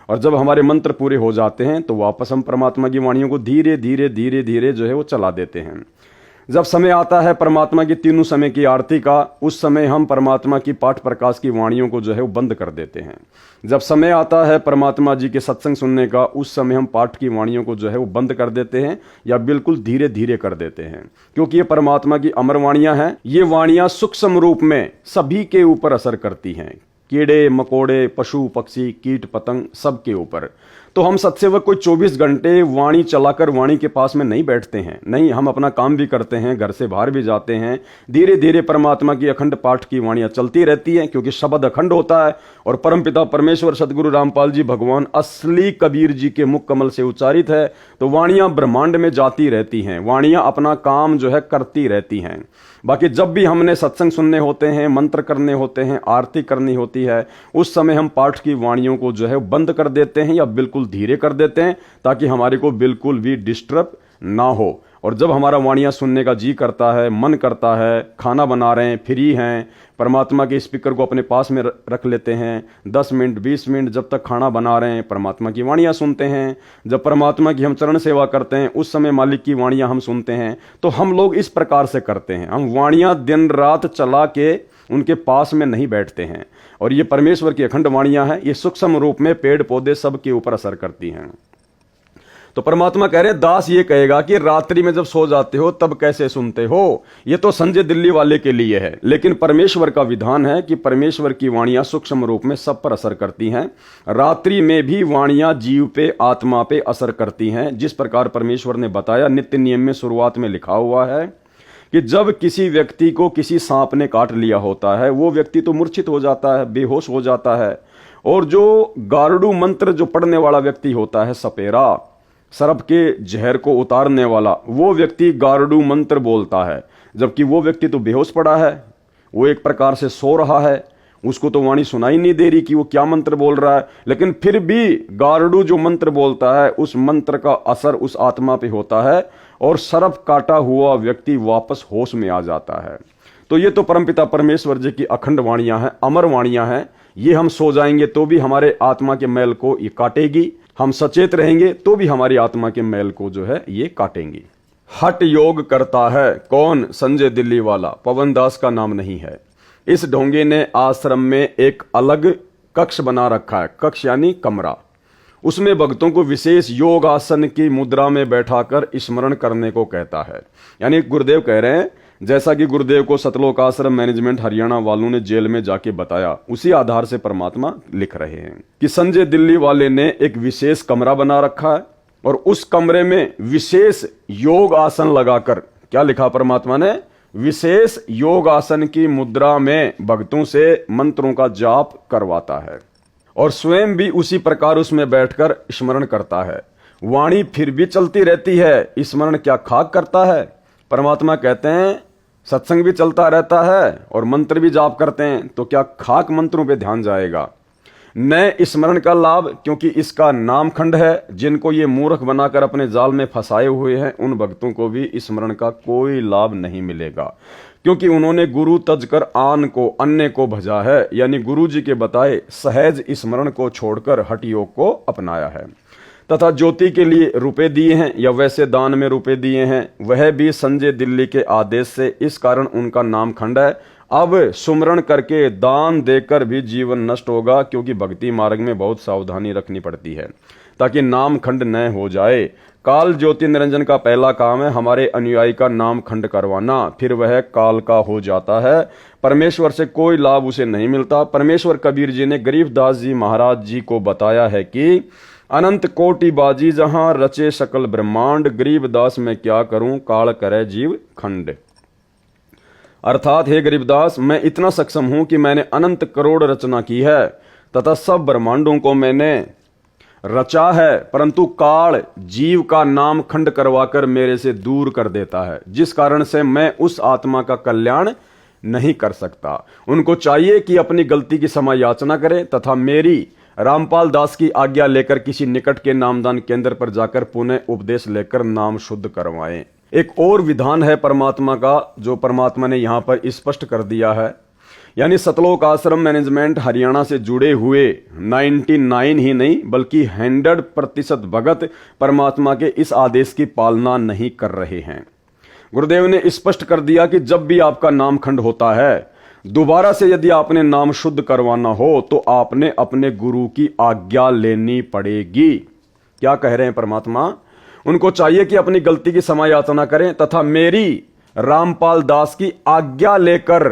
और जब हमारे मंत्र पूरे हो जाते हैं तो वापस हम परमात्मा की वाणियों को धीरे धीरे धीरे धीरे जो है वो चला देते हैं। जब समय आता है परमात्मा की तीनों समय की आरती का, उस समय हम परमात्मा की पाठ प्रकाश की वाणियों को जो है वो बंद कर देते हैं। जब समय आता है परमात्मा जी के सत्संग सुनने का, उस समय हम पाठ की वाणियों को जो है वो बंद कर देते हैं या बिल्कुल धीरे धीरे कर देते हैं। क्योंकि ये परमात्मा की अमर वाणियां हैं। ये वाणियां सूक्ष्म रूप में सभी के ऊपर असर करती हैं, कीड़े मकोड़े, पशु पक्षी, कीट पतंग, सबके ऊपर। तो हम सत्सेवक कोई 24 घंटे वाणी चलाकर वाणी के पास में नहीं बैठते हैं। नहीं, हम अपना काम भी करते हैं, घर से बाहर भी जाते हैं। धीरे धीरे परमात्मा की अखंड पाठ की वाणियां चलती रहती हैं, क्योंकि शब्द अखंड होता है और परमपिता परमेश्वर सदगुरु रामपाल जी भगवान असली कबीर जी के मुख कमल से उच्चारित है। तो वाणियां ब्रह्मांड में जाती रहती हैं, वाणियां अपना काम जो है करती रहती हैं। बाकी जब भी हमने सत्संग सुनने होते हैं, मंत्र करने होते हैं, आरती करनी होती है, उस समय हम पाठ की वाणियों को जो है बंद कर देते हैं या बिल्कुल धीरे कर देते हैं, ताकि हमारे को बिल्कुल भी डिस्टर्ब ना हो। और जब हमारा वाणियां सुनने का जी करता है, मन करता है, खाना बना रहे हैं, फ्री हैं, परमात्मा के स्पीकर को अपने पास में रख लेते हैं, 10 मिनट 20 मिनट जब तक खाना बना रहे हैं परमात्मा की वाणियां सुनते हैं। जब परमात्मा की हम चरण सेवा करते हैं, उस समय मालिक की वाणियां हम सुनते हैं। तो हम लोग इस प्रकार से करते हैं, हम वाणियां दिन रात चला के उनके पास में नहीं बैठते हैं। और ये परमेश्वर की अखंड वाणियां हैं, ये सूक्ष्म रूप में पेड़ पौधे सबके ऊपर असर करती हैं। तो परमात्मा कह रहे हैं, दास ये कहेगा कि रात्रि में जब सो जाते हो तब कैसे सुनते हो। ये तो संजय दिल्ली वाले के लिए है, लेकिन परमेश्वर का विधान है कि परमेश्वर की वाणियां सूक्ष्म रूप में सब पर असर करती हैं। रात्रि में भी वाणियां जीव पे, आत्मा पे असर करती हैं। जिस प्रकार परमेश्वर ने बताया, नित्य नियम में शुरुआत में लिखा हुआ है कि जब किसी व्यक्ति को किसी सांप ने काट लिया होता है, वो व्यक्ति तो मूर्छित हो जाता है, बेहोश हो जाता है। और जो गारुड़ मंत्र जो पढ़ने वाला व्यक्ति होता है, सपेरा, सर्प के जहर को उतारने वाला, वो व्यक्ति गारुड़ मंत्र बोलता है, जबकि वो व्यक्ति तो बेहोश पड़ा है, वो एक प्रकार से सो रहा है, उसको तो वाणी सुनाई नहीं दे रही कि वो क्या मंत्र बोल रहा है। लेकिन फिर भी गारुड़ जो मंत्र बोलता है, उस मंत्र का असर उस आत्मा पे होता है और सर्प काटा हुआ व्यक्ति वापस होश में आ जाता है। तो ये तो परमपिता परमेश्वर जी की अखंड वाणियां हैं, अमर वाणियां हैं। ये हम सो जाएंगे तो भी हमारे आत्मा के मैल को ये काटेगी, हम सचेत रहेंगे तो भी हमारी आत्मा के मैल को जो है ये काटेंगी। हठ योग करता है कौन? संजय दिल्ली वाला, पवन दास का नाम नहीं है। इस ढोंगे ने आश्रम में एक अलग कक्ष बना रखा है, कक्ष यानी कमरा। उसमें भक्तों को विशेष योग आसन की मुद्रा में बैठाकर स्मरण करने को कहता है। यानी गुरुदेव कह रहे हैं, जैसा कि गुरुदेव को सतलोक आश्रम मैनेजमेंट हरियाणा वालों ने जेल में जाके बताया, उसी आधार से परमात्मा लिख रहे हैं कि संजय दिल्ली वाले ने एक विशेष कमरा बना रखा है और उस कमरे में विशेष योग आसन लगाकर, क्या लिखा परमात्मा ने? विशेष योग आसन की मुद्रा में भक्तों से मंत्रों का जाप करवाता है और स्वयं भी उसी प्रकार उसमें बैठकर स्मरण करता है। वाणी फिर भी चलती रहती है, स्मरण क्या खाक करता है? परमात्मा कहते हैं सत्संग भी चलता रहता है और मंत्र भी जाप करते हैं, तो क्या खाक मंत्रों पे ध्यान जाएगा? न स्मरण का लाभ, क्योंकि इसका नाम खंड है। जिनको ये मूर्ख बनाकर अपने जाल में फंसाए हुए हैं, उन भक्तों को भी स्मरण का कोई लाभ नहीं मिलेगा, क्योंकि उन्होंने गुरु तजकर आन को अन्य को भजा है, यानी गुरु जी के बताए सहज स्मरण को छोड़कर हठ योग को अपनाया है। तथा ज्योति के लिए रुपए दिए हैं या वैसे दान में रुपए दिए हैं, वह भी संजय दिल्ली के आदेश से, इस कारण उनका नाम खंड है। अब सुमरण करके दान देकर भी जीवन नष्ट होगा, क्योंकि भक्ति मार्ग में बहुत सावधानी रखनी पड़ती है ताकि नाम खंड न हो जाए। काल ज्योति निरंजन का पहला काम है हमारे अनुयायी का नाम खंड करवाना, फिर वह काल का हो जाता है। परमेश्वर से कोई लाभ उसे नहीं मिलता। परमेश्वर कबीर जी ने गरीबदास जी महाराज जी को बताया है कि अनंत कोटि बाजी जहां रचे सकल ब्रह्मांड, गरीबदास मैं क्या करूं काल करे जीव खंड। अर्थात हे गरीबदास, मैं इतना सक्षम हूं कि मैंने अनंत करोड़ रचना की है तथा सब ब्रह्मांडों को मैंने रचा है, परंतु काल जीव का नाम खंड करवाकर मेरे से दूर कर देता है, जिस कारण से मैं उस आत्मा का कल्याण नहीं कर सकता। उनको चाहिए कि अपनी गलती की क्षमा याचना करें तथा मेरी रामपाल दास की आज्ञा लेकर किसी निकट के नामदान केंद्र पर जाकर पुनः उपदेश लेकर नाम शुद्ध करवाएं। एक और विधान है परमात्मा का, जो परमात्मा ने यहां पर स्पष्ट कर दिया है। यानी सतलोक आश्रम मैनेजमेंट हरियाणा से जुड़े हुए 99 ही नहीं बल्कि 100% भगत परमात्मा के इस आदेश की पालना नहीं कर रहे हैं। गुरुदेव ने स्पष्ट कर दिया कि जब भी आपका नाम खंड होता है, दोबारा से यदि आपने नाम शुद्ध करवाना हो तो आपने अपने गुरु की आज्ञा लेनी पड़ेगी। क्या कह रहे हैं परमात्मा? उनको चाहिए कि अपनी गलती की क्षमा याचना करें तथा मेरी रामपाल दास की आज्ञा लेकर,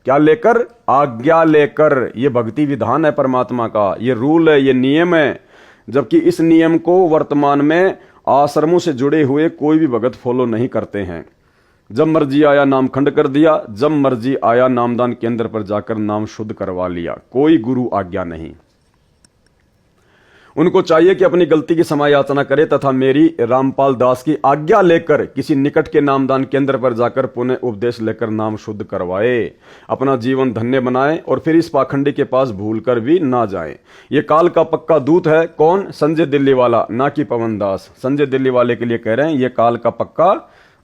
क्या लेकर? आज्ञा लेकर। ये भक्ति विधान है परमात्मा का, ये रूल है, ये नियम है। जबकि इस नियम को वर्तमान में आश्रमों से जुड़े हुए कोई भी भगत फॉलो नहीं करते हैं। जब मर्जी आया नाम खंड कर दिया, जब मर्जी आया नामदान केंद्र पर जाकर नाम शुद्ध करवा लिया, कोई गुरु आज्ञा नहीं। उनको चाहिए कि अपनी गलती की क्षमा याचना करे तथा मेरी रामपाल दास की आज्ञा लेकर किसी निकट के नामदान केंद्र पर जाकर पुनः उपदेश लेकर नाम शुद्ध करवाए, अपना जीवन धन्य बनाए और फिर इस पाखंडी के पास भूलकर भी ना जाए। ये काल का पक्का दूत है। कौन? संजय दिल्ली वाला, ना कि पवन दास। संजय दिल्ली वाले के लिए कह रहे हैं ये काल का पक्का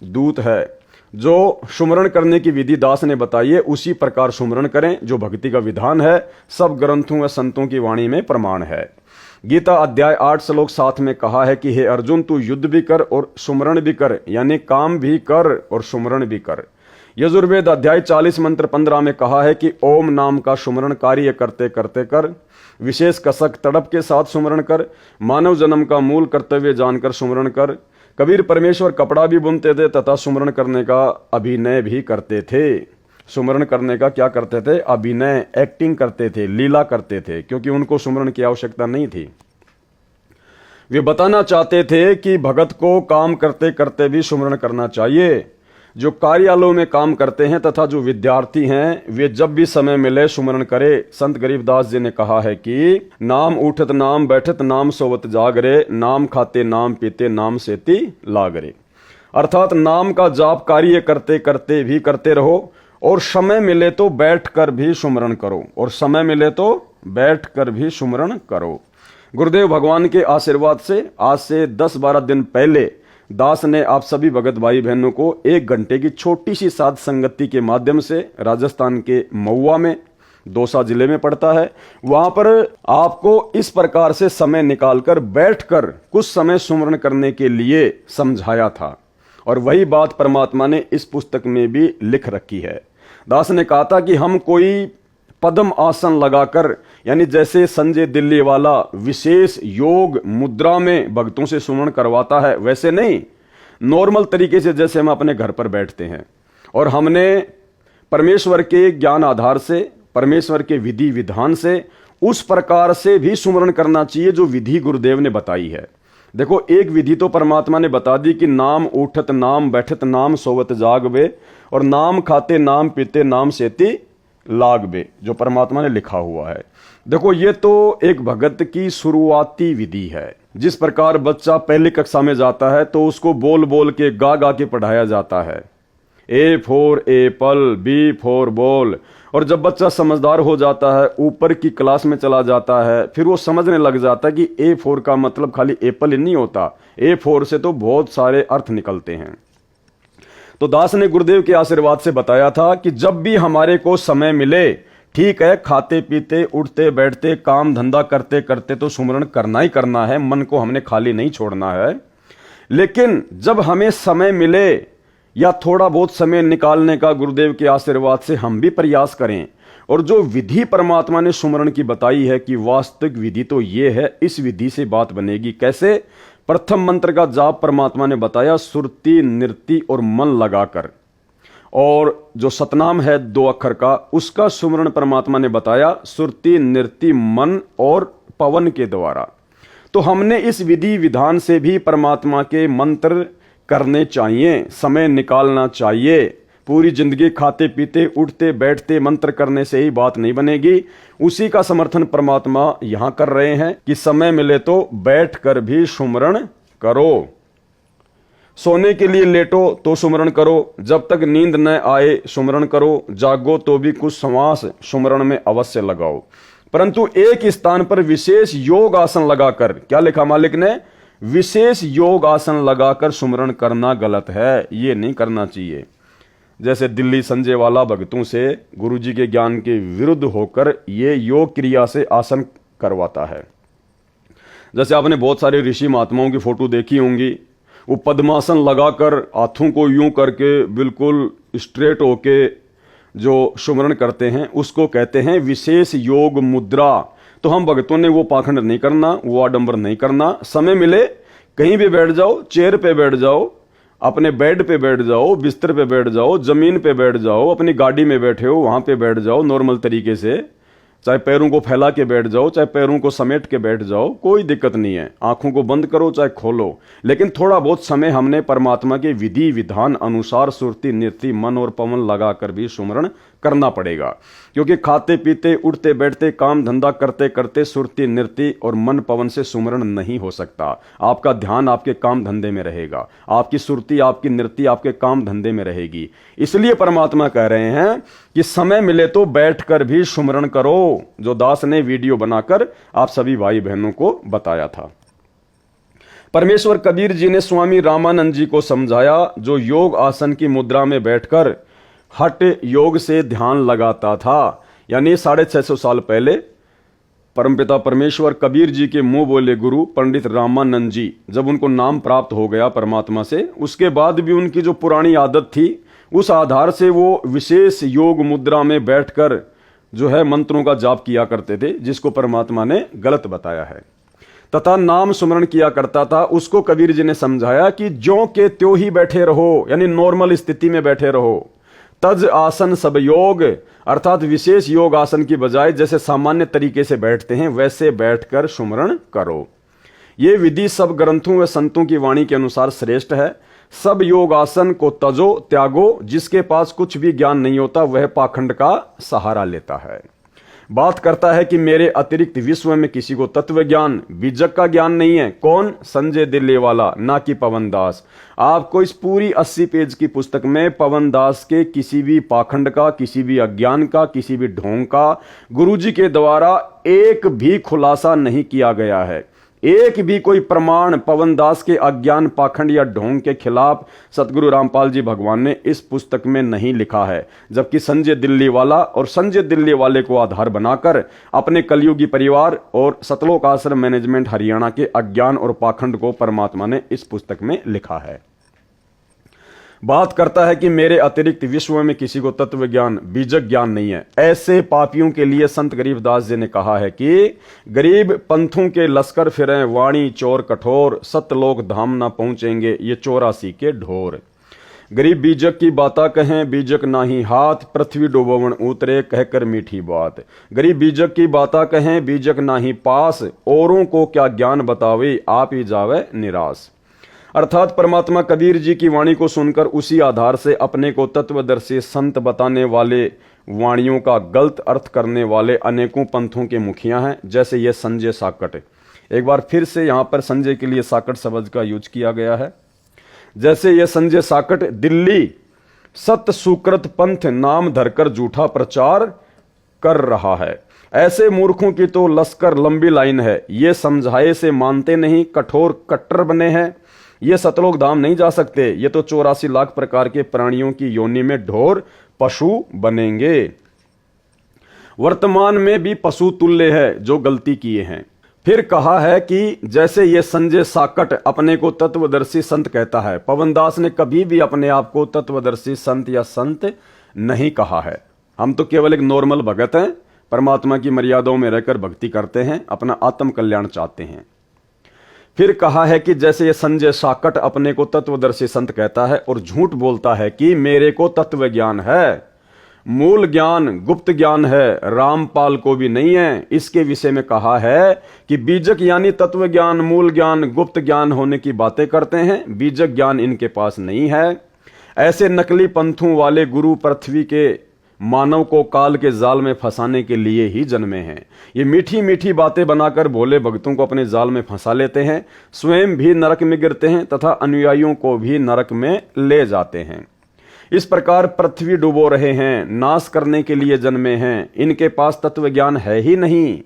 दूत है। जो सुमरण करने की विधि दास ने बताई है उसी प्रकार सुमरण करें, जो भक्ति का विधान है, सब ग्रंथों व संतों की वाणी में प्रमाण है। गीता अध्याय 8 श्लोक 7 में कहा है कि हे अर्जुन, तू युद्ध भी कर और सुमरण भी कर, यानी काम भी कर और सुमरण भी कर। यजुर्वेद अध्याय 40 मंत्र 15 में कहा है कि ओम नाम का सुमरण कार्य करते करते कर, विशेष कसक तड़प के साथ सुमरण कर, मानव जन्म का मूल कर्तव्य जानकर सुमरण कर। कबीर परमेश्वर कपड़ा भी बुनते थे तथा सुमरण करने का अभिनय भी करते थे। सुमरण करने का क्या करते थे? अभिनय, एक्टिंग करते थे, लीला करते थे, क्योंकि उनको सुमरण की आवश्यकता नहीं थी। वे बताना चाहते थे कि भगत को काम करते करते भी सुमरण करना चाहिए। जो कार्यालयों में काम करते हैं तथा जो विद्यार्थी हैं, वे जब भी समय मिले सुमरण करे। संत गरीबदास जी ने कहा है कि नाम उठत नाम बैठत नाम सोवत जागरे, नाम खाते नाम पीते नाम सेती लागरे। अर्थात नाम का जाप कार्य करते करते भी करते रहो और समय मिले तो बैठकर भी सुमरण करो, और समय मिले तो बैठकर भी सुमरण करो। गुरुदेव भगवान के आशीर्वाद से आज से 10-12 दिन पहले दास ने आप सभी भगत भाई बहनों को 1 घंटे की छोटी सी साध संगति के माध्यम से राजस्थान के महुआ में, दौसा जिले में पड़ता है, वहां पर आपको इस प्रकार से समय निकालकर बैठकर कुछ समय सुमरण करने के लिए समझाया था। और वही बात परमात्मा ने इस पुस्तक में भी लिख रखी है। दास ने कहा था कि हम कोई पद्म आसन लगाकर, यानी जैसे संजय दिल्ली वाला विशेष योग मुद्रा में भक्तों से सुमरण करवाता है, वैसे नहीं, नॉर्मल तरीके से जैसे हम अपने घर पर बैठते हैं। और हमने परमेश्वर के ज्ञान आधार से, परमेश्वर के विधि विधान से उस प्रकार से भी सुमरण करना चाहिए जो विधि गुरुदेव ने बताई है। देखो, एक विधि तो परमात्मा ने बता दी कि नाम उठत नाम बैठत नाम सोवत जागबे, और नाम खाते नाम पीते नाम सेती लागबे, जो परमात्मा ने लिखा हुआ है। देखो, ये तो एक भगत की शुरुआती विधि है। जिस प्रकार बच्चा पहली कक्षा में जाता है तो उसको बोल बोल के, गा गा के पढ़ाया जाता है, A for apple, B for ball. और जब बच्चा समझदार हो जाता है, ऊपर की क्लास में चला जाता है, फिर वो समझने लग जाता है कि ए फॉर का मतलब खाली एप्पल ही नहीं होता, ए फॉर से तो बहुत सारे अर्थ निकलते हैं। तो दास ने गुरुदेव के आशीर्वाद से बताया था कि जब भी हमारे को समय मिले, ठीक है, खाते पीते उठते बैठते काम धंधा करते करते तो सुमरण करना ही करना है, मन को हमने खाली नहीं छोड़ना है। लेकिन जब हमें समय मिले या थोड़ा बहुत समय निकालने का गुरुदेव के आशीर्वाद से हम भी प्रयास करें। और जो विधि परमात्मा ने सुमरण की बताई है कि वास्तविक विधि तो ये है, इस विधि से बात बनेगी कैसे। प्रथम मंत्र का जाप परमात्मा ने बताया सुरति नृति और मन लगाकर, और जो सतनाम है 2 अक्षर का, उसका सुमरण परमात्मा ने बताया सुरति नृति मन और पवन के द्वारा। तो हमने इस विधि विधान से भी परमात्मा के मंत्र करने चाहिए, समय निकालना चाहिए। पूरी जिंदगी खाते पीते उठते बैठते मंत्र करने से ही बात नहीं बनेगी। उसी का समर्थन परमात्मा यहां कर रहे हैं कि समय मिले तो बैठकर भी सुमरण करो, सोने के लिए लेटो तो सुमरण करो, जब तक नींद न आए सुमरण करो, जागो तो भी कुछ श्वास सुमरण में अवश्य लगाओ। परंतु एक स्थान पर विशेष योग आसन लगाकर, क्या लिखा मालिक ने, विशेष योग आसन लगाकर सुमरण करना गलत है, ये नहीं करना चाहिए। जैसे दिल्ली संजय वाला भक्तों से गुरुजी के ज्ञान के विरुद्ध होकर ये योग क्रिया से आसन करवाता है। जैसे आपने बहुत सारे ऋषि महात्माओं की फोटो देखी होंगी, वो पद्मासन लगाकर हाथों को यूं करके बिल्कुल स्ट्रेट होके जो सुमरण करते हैं, उसको कहते हैं विशेष योग मुद्रा। तो हम भक्तों ने वो पाखंड नहीं करना, वो आडंबर नहीं करना। समय मिले कहीं भी बैठ जाओ, चेयर पे बैठ जाओ, अपने बेड पे बैठ जाओ, बिस्तर पे बैठ जाओ, जमीन पे बैठ जाओ, अपनी गाड़ी में बैठे हो वहां पे बैठ जाओ नॉर्मल तरीके से, चाहे पैरों को फैला के बैठ जाओ, चाहे पैरों को समेट के बैठ जाओ, कोई दिक्कत नहीं है। आंखों को बंद करो चाहे खोलो, लेकिन थोड़ा बहुत समय हमने परमात्मा के विधि विधान अनुसार सुरति नृति मन और पवन लगाकर भी सुमरण करना पड़ेगा। क्योंकि खाते पीते उठते बैठते काम धंधा करते करते सुरति नृति और मन पवन से सुमरण नहीं हो सकता। आपका ध्यान आपके काम धंधे में रहेगा, आपकी सुरति आपकी नृति आपके काम धंधे में रहेगी। इसलिए परमात्मा कह रहे हैं कि समय मिले तो बैठकर भी सुमरण करो, जो दास ने वीडियो बनाकर आप सभी भाई बहनों को बताया था। परमेश्वर कबीर जी ने स्वामी रामानंद जी को समझाया, जो योग आसन की मुद्रा में बैठकर हठ योग से ध्यान लगाता था। यानी 650 साल पहले परमपिता परमेश्वर कबीर जी के मुंह बोले गुरु पंडित रामानंद जी, जब उनको नाम प्राप्त हो गया परमात्मा से, उसके बाद भी उनकी जो पुरानी आदत थी उस आधार से वो विशेष योग मुद्रा में बैठकर जो है मंत्रों का जाप किया करते थे, जिसको परमात्मा ने गलत बताया है, तथा नाम सुमरण किया करता था। उसको कबीर जी ने समझाया कि ज्यों के त्यों ही बैठे रहो, यानी नॉर्मल स्थिति में बैठे रहो। तज आसन सब योग, अर्थात विशेष योग आसन की बजाय जैसे सामान्य तरीके से बैठते हैं वैसे बैठकर सुमरण करो। ये विधि सब ग्रंथों व संतों की वाणी के अनुसार श्रेष्ठ है। सब योग आसन को तजो त्यागो, जिसके पास कुछ भी ज्ञान नहीं होता वह पाखंड का सहारा लेता है। बात करता है कि मेरे अतिरिक्त विश्व में किसी को तत्व ज्ञान बीजक का ज्ञान नहीं है। कौन? संजय दिल्ली वाला, ना कि पवन दास। आपको इस पूरी 80 पेज की पुस्तक में पवन दास के किसी भी पाखंड का, किसी भी अज्ञान का, किसी भी ढोंग का गुरुजी के द्वारा एक भी खुलासा नहीं किया गया है। एक भी कोई प्रमाण पवनदास के अज्ञान, पाखंड या ढोंग के खिलाफ सतगुरु रामपाल जी भगवान ने इस पुस्तक में नहीं लिखा है, जबकि संजय दिल्ली वाला और संजय दिल्ली वाले को आधार बनाकर अपने कलयुगी परिवार और सतलोक आश्रम मैनेजमेंट हरियाणा के अज्ञान और पाखंड को परमात्मा ने इस पुस्तक में लिखा है। बात करता है कि मेरे अतिरिक्त विश्व में किसी को तत्व ज्ञान, बीजक ज्ञान नहीं है। ऐसे पापियों के लिए संत गरीबदास जी ने कहा है कि गरीब पंथों के लश्कर फिरें, वाणी चोर कठोर, सतलोक धाम ना पहुंचेंगे ये 84 के ढोर। गरीब बीजक की बाता कहें, बीजक नाही हाथ, पृथ्वी डुबोवन उतरे कहकर मीठी बात। गरीब बीजक की बाता कहें, बीजक नाही पास, औरों को क्या ज्ञान बतावे, आप ही जावे निराश। अर्थात परमात्मा कबीर जी की वाणी को सुनकर उसी आधार से अपने को तत्वदर्शी संत बताने वाले वाणियों का गलत अर्थ करने वाले अनेकों पंथों के मुखिया हैं, जैसे ये संजय साकट। एक बार फिर से यहां पर संजय के लिए साकट शब्द का यूज किया गया है। जैसे ये संजय साकट दिल्ली सत्य सुकृत पंथ नाम धरकर झूठा प्रचार कर रहा है। ऐसे मूर्खों की तो लश्कर लंबी लाइन है, ये समझाए से मानते नहीं, कठोर कट्टर बने हैं। ये सतलोक धाम नहीं जा सकते, ये तो 84 लाख प्रकार के प्राणियों की योनि में ढोर पशु बनेंगे। वर्तमान में भी पशु तुल्य है जो गलती किए हैं। फिर कहा है कि जैसे ये संजय साकट अपने को तत्वदर्शी संत कहता है, पवनदास ने कभी भी अपने आप को तत्वदर्शी संत या संत नहीं कहा है। हम तो केवल एक नॉर्मल भगत हैं, परमात्मा की मर्यादाओं में रहकर भक्ति करते हैं, अपना आत्म कल्याण चाहते हैं। फिर कहा है कि जैसे ये संजय साकट अपने को तत्वदर्शी संत कहता है और झूठ बोलता है कि मेरे को तत्व ज्ञान है, मूल ज्ञान गुप्त ज्ञान है, रामपाल को भी नहीं है। इसके विषय में कहा है कि बीजक यानी तत्व ज्ञान, मूल ज्ञान, गुप्त ज्ञान होने की बातें करते हैं, बीजक ज्ञान इनके पास नहीं है। ऐसे नकली पंथों वाले गुरु पृथ्वी के मानव को काल के जाल में फंसाने के लिए ही जन्मे हैं। ये मीठी मीठी बातें बनाकर भोले भक्तों को अपने जाल में फंसा लेते हैं, स्वयं भी नरक में गिरते हैं तथा अनुयायियों को भी नरक में ले जाते हैं। इस प्रकार पृथ्वी डुबो रहे हैं, नाश करने के लिए जन्मे हैं। इनके पास तत्व ज्ञान है ही नहीं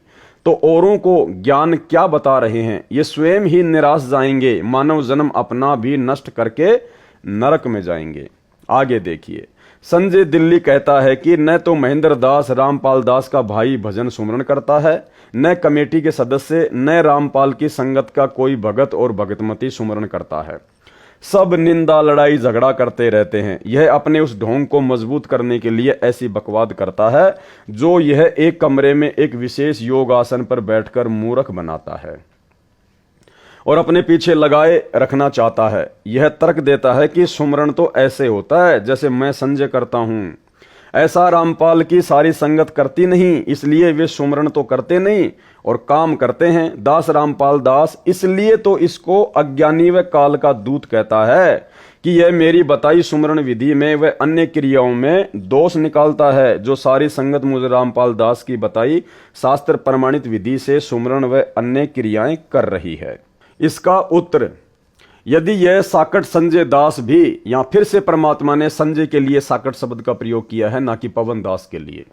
तो औरों को ज्ञान क्या बता रहे हैं। ये स्वयं ही निराश जाएंगे, मानव जन्म अपना भी नष्ट करके नरक में जाएंगे। आगे देखिए, संजय दिल्ली कहता है कि न तो महेंद्र दास रामपाल दास का भाई भजन सुमरण करता है, न कमेटी के सदस्य, न रामपाल की संगत का कोई भगत और भगतमती सुमरण करता है। सब निंदा लड़ाई झगड़ा करते रहते हैं। यह अपने उस ढोंग को मजबूत करने के लिए ऐसी बकवाद करता है जो यह एक कमरे में एक विशेष योग आसन पर बैठकर मूर्ख बनाता है और अपने पीछे लगाए रखना चाहता है। यह तर्क देता है कि सुमरण तो ऐसे होता है जैसे मैं संजय करता हूं, ऐसा रामपाल की सारी संगत करती नहीं, इसलिए वे सुमरण तो करते नहीं और काम करते हैं। दास रामपाल दास इसलिए तो इसको अज्ञानी व काल का दूत कहता है कि यह मेरी बताई सुमरण विधि में व अन्य क्रियाओं में दोष निकालता है, जो सारी संगत मुझे रामपाल दास की बताई शास्त्र प्रमाणित विधि से सुमरण व अन्य क्रियाएं कर रही है। इसका उत्तर, यदि यह साकट संजय दास भी, या फिर से परमात्मा ने संजय के लिए साकट शब्द का प्रयोग किया है, ना कि पवन दास के लिए।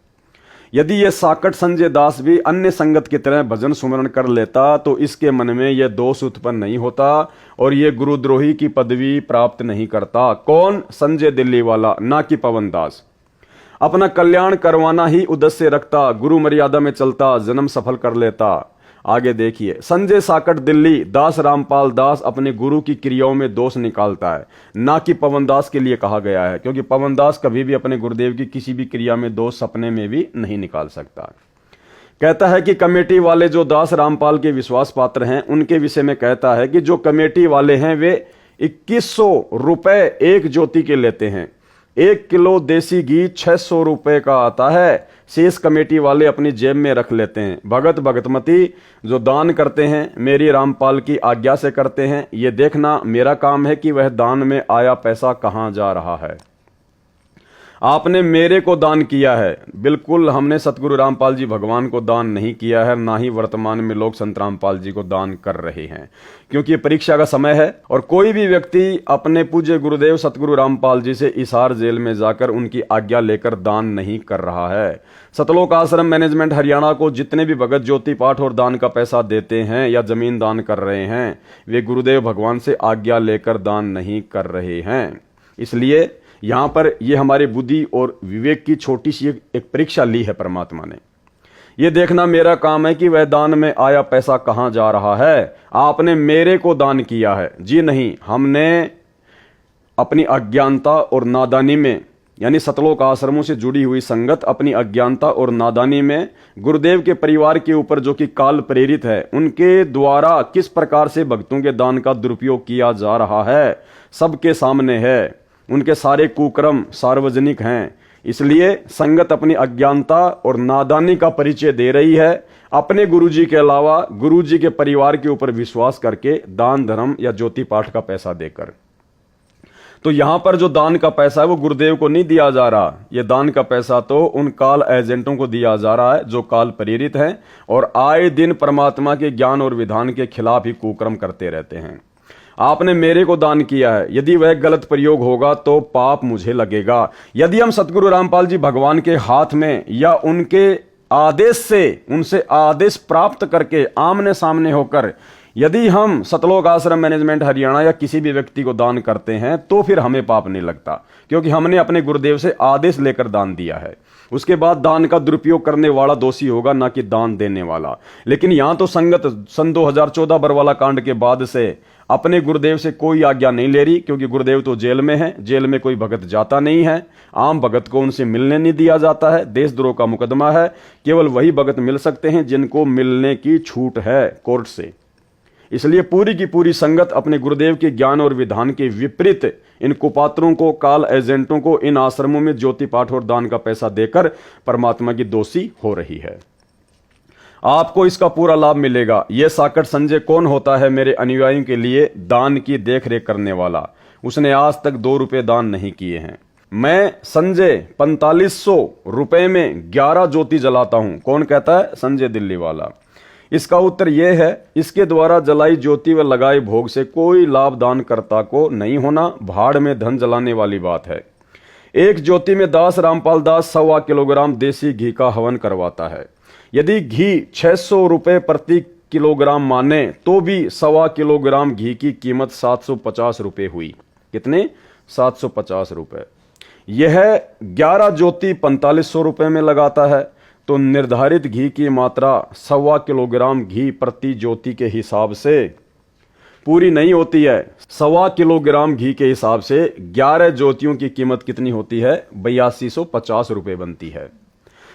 यदि यह साकट संजय दास भी अन्य संगत की तरह भजन सुमरण कर लेता तो इसके मन में यह दोष उत्पन्न नहीं होता और यह गुरुद्रोही की पदवी प्राप्त नहीं करता। कौन? संजय दिल्ली वाला, ना कि पवन दास। अपना कल्याण करवाना ही उद्देश्य रखता, गुरु मर्यादा में चलता, जन्म सफल कर लेता। आगे देखिए, संजय साकट दिल्ली दास रामपाल दास अपने गुरु की क्रियाओं में दोष निकालता है, ना कि पवन दास के लिए कहा गया है, क्योंकि पवन दास कभी भी अपने गुरुदेव की किसी भी क्रिया में दोष सपने में भी नहीं निकाल सकता। कहता है कि कमेटी वाले जो दास रामपाल के विश्वास पात्र हैं उनके विषय में कहता है कि जो कमेटी वाले हैं वे 2100 रुपए एक ज्योति के लेते हैं। 1 किलो देसी घी 600 रुपए का आता है, शेष कमेटी वाले अपनी जेब में रख लेते हैं। भगत भगतमती जो दान करते हैं मेरी रामपाल की आज्ञा से करते हैं, ये देखना मेरा काम है कि वह दान में आया पैसा कहां जा रहा है। आपने मेरे को दान किया है। बिल्कुल हमने सतगुरु रामपाल जी भगवान को दान नहीं किया है, ना ही वर्तमान में लोग संत रामपाल जी को दान कर रहे हैं, क्योंकि ये परीक्षा का समय है और कोई भी व्यक्ति अपने पूज्य गुरुदेव सतगुरु रामपाल जी से हिसार जेल में जाकर उनकी आज्ञा लेकर दान नहीं कर रहा है। सतलोक आश्रम मैनेजमेंट हरियाणा को जितने भी भगत ज्योति पाठ और दान का पैसा देते हैं या जमीन दान कर रहे हैं, वे गुरुदेव भगवान से आज्ञा लेकर दान नहीं कर रहे हैं। इसलिए यहां पर ये हमारे बुद्धि और विवेक की छोटी सी एक परीक्षा ली है परमात्मा ने। ये देखना मेरा काम है कि वह दान में आया पैसा कहां जा रहा है। आपने मेरे को दान किया है जी नहीं, हमने अपनी अज्ञानता और नादानी में, यानी सतलोक आश्रमों से जुड़ी हुई संगत अपनी अज्ञानता और नादानी में गुरुदेव के परिवार के ऊपर जो कि काल प्रेरित है, उनके द्वारा किस प्रकार से भक्तों के दान का दुरुपयोग किया जा रहा है सबके सामने है। उनके सारे कुक्रम सार्वजनिक हैं। इसलिए संगत अपनी अज्ञानता और नादानी का परिचय दे रही है, अपने गुरुजी के अलावा गुरुजी के परिवार के ऊपर विश्वास करके दान धर्म या ज्योति पाठ का पैसा देकर। तो यहां पर जो दान का पैसा है वो गुरुदेव को नहीं दिया जा रहा, ये दान का पैसा तो उन काल एजेंटों को दिया जा रहा है जो काल प्रेरित हैं और आए दिन परमात्मा के ज्ञान और विधान के खिलाफ ही कुकर्म करते रहते हैं। आपने मेरे को दान किया है, यदि वह गलत प्रयोग होगा तो पाप मुझे लगेगा। यदि हम सतगुरु रामपाल जी भगवान के हाथ में या उनके आदेश से, उनसे आदेश प्राप्त करके आमने सामने होकर यदि हम सतलोक आश्रम मैनेजमेंट हरियाणा या किसी भी व्यक्ति को दान करते हैं तो फिर हमें पाप नहीं लगता, क्योंकि हमने अपने गुरुदेव से आदेश लेकर दान दिया है। उसके बाद दान का दुरुपयोग करने वाला दोषी होगा, ना कि दान देने वाला। लेकिन यहां तो संगत सन 2014 बरवाला कांड के बाद से अपने गुरुदेव से कोई आज्ञा नहीं ले रही, क्योंकि गुरुदेव तो जेल में है, जेल में कोई भगत जाता नहीं है, आम भगत को उनसे मिलने नहीं दिया जाता है, देशद्रोह का मुकदमा है, केवल वही भगत मिल सकते हैं जिनको मिलने की छूट है कोर्ट से। इसलिए पूरी की पूरी संगत अपने गुरुदेव के ज्ञान और विधान के विपरीत इन कुपात्रों को, काल एजेंटों को इन आश्रमों में ज्योति पाठ और दान का पैसा देकर परमात्मा की दोषी हो रही है। आपको इसका पूरा लाभ मिलेगा। यह साकट संजय कौन होता है मेरे अनुयायियों के लिए दान की देखरेख करने वाला? उसने आज तक 2 रुपए दान नहीं किए हैं। मैं संजय 4500 रुपए में 11 ज्योति जलाता हूं। कौन कहता है? संजय दिल्ली वाला। इसका उत्तर यह है, इसके द्वारा जलाई ज्योति व लगाए भोग से कोई लाभ दानकर्ता को नहीं होना, भाड़ में धन जलाने वाली बात है। एक ज्योति में दास रामपाल दास 1.25 किलोग्राम देसी घी का हवन करवाता है। यदि घी 600 रुपए प्रति किलोग्राम माने तो भी 1.25 किलोग्राम घी की कीमत 750 रुपए हुई। कितने? 750 रुपए। यह 11 ज्योति 4500 रुपए में लगाता है, तो निर्धारित घी की मात्रा 1.25 किलोग्राम घी प्रति ज्योति के हिसाब से पूरी नहीं होती है। 1.25 किलोग्राम घी के हिसाब से 11 ज्योतियों की कीमत कितनी होती है? 8250 रुपए बनती है।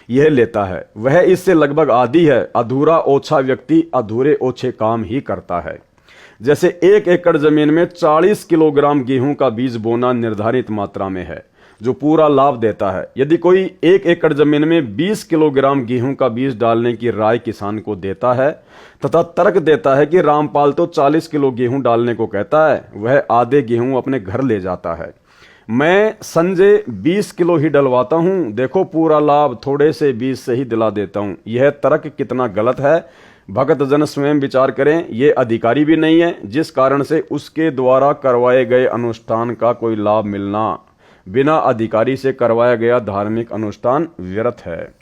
यह लेता है, वह इससे लगभग आधी है। अधूरा ओछा व्यक्ति अधूरे ओछे काम ही करता है। जैसे 1 एकड़ जमीन में 40 किलोग्राम गेहूं का बीज बोना निर्धारित मात्रा में है, जो पूरा लाभ देता है। यदि कोई 1 एकड़ जमीन में 20 किलोग्राम गेहूं का बीज डालने की राय किसान को देता है तथा तर्क देता है कि रामपाल तो 40 किलो गेहूं डालने को कहता है, वह आधे गेहूं अपने घर ले जाता है। मैं संजय 20 किलो ही डलवाता हूं, देखो पूरा लाभ थोड़े से बीज से ही दिला देता हूं। यह तर्क कितना गलत है, भगत जन स्वयं विचार करें। यह अधिकारी भी नहीं है, जिस कारण से उसके द्वारा करवाए गए अनुष्ठान का कोई लाभ मिलना बिना अधिकारी से करवाया गया धार्मिक अनुष्ठान व्यर्थ है।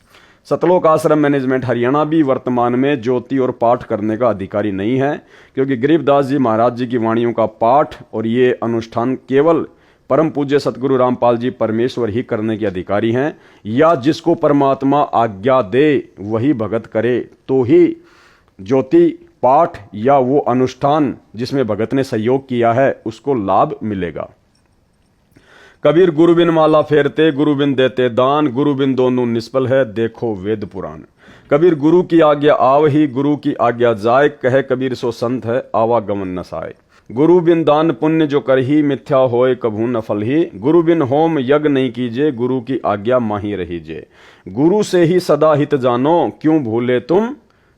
सतलोक आश्रम मैनेजमेंट हरियाणा भी वर्तमान में ज्योति और पाठ करने का अधिकारी नहीं है, क्योंकि गरीबदास जी महाराज जी की वाणियों का पाठ और ये अनुष्ठान केवल परम पूज्य सतगुरु रामपाल जी परमेश्वर ही करने के अधिकारी हैं, या जिसको परमात्मा आज्ञा दे वही भगत करे तो ही ज्योति पाठ या वो अनुष्ठान जिसमें भगत ने सहयोग किया है उसको लाभ मिलेगा। कबीर गुरु बिन माला फेरते, गुरु बिन देते दान, गुरु बिन दोनों निष्फल है, देखो वेद पुराण। कबीर गुरु की आज्ञा आवही, गुरु की आज्ञा जाए, कहे कबीर सो संत है, आवागमन नसाए। गुरु बिन दान पुण्य जो करही, मिथ्या होए कभू न फल ही। गुरु बिन होम यज्ञ नहीं कीजे, गुरु की आज्ञा माही रहीजे। गुरु से ही सदा हित जानो, क्यों भूले तुम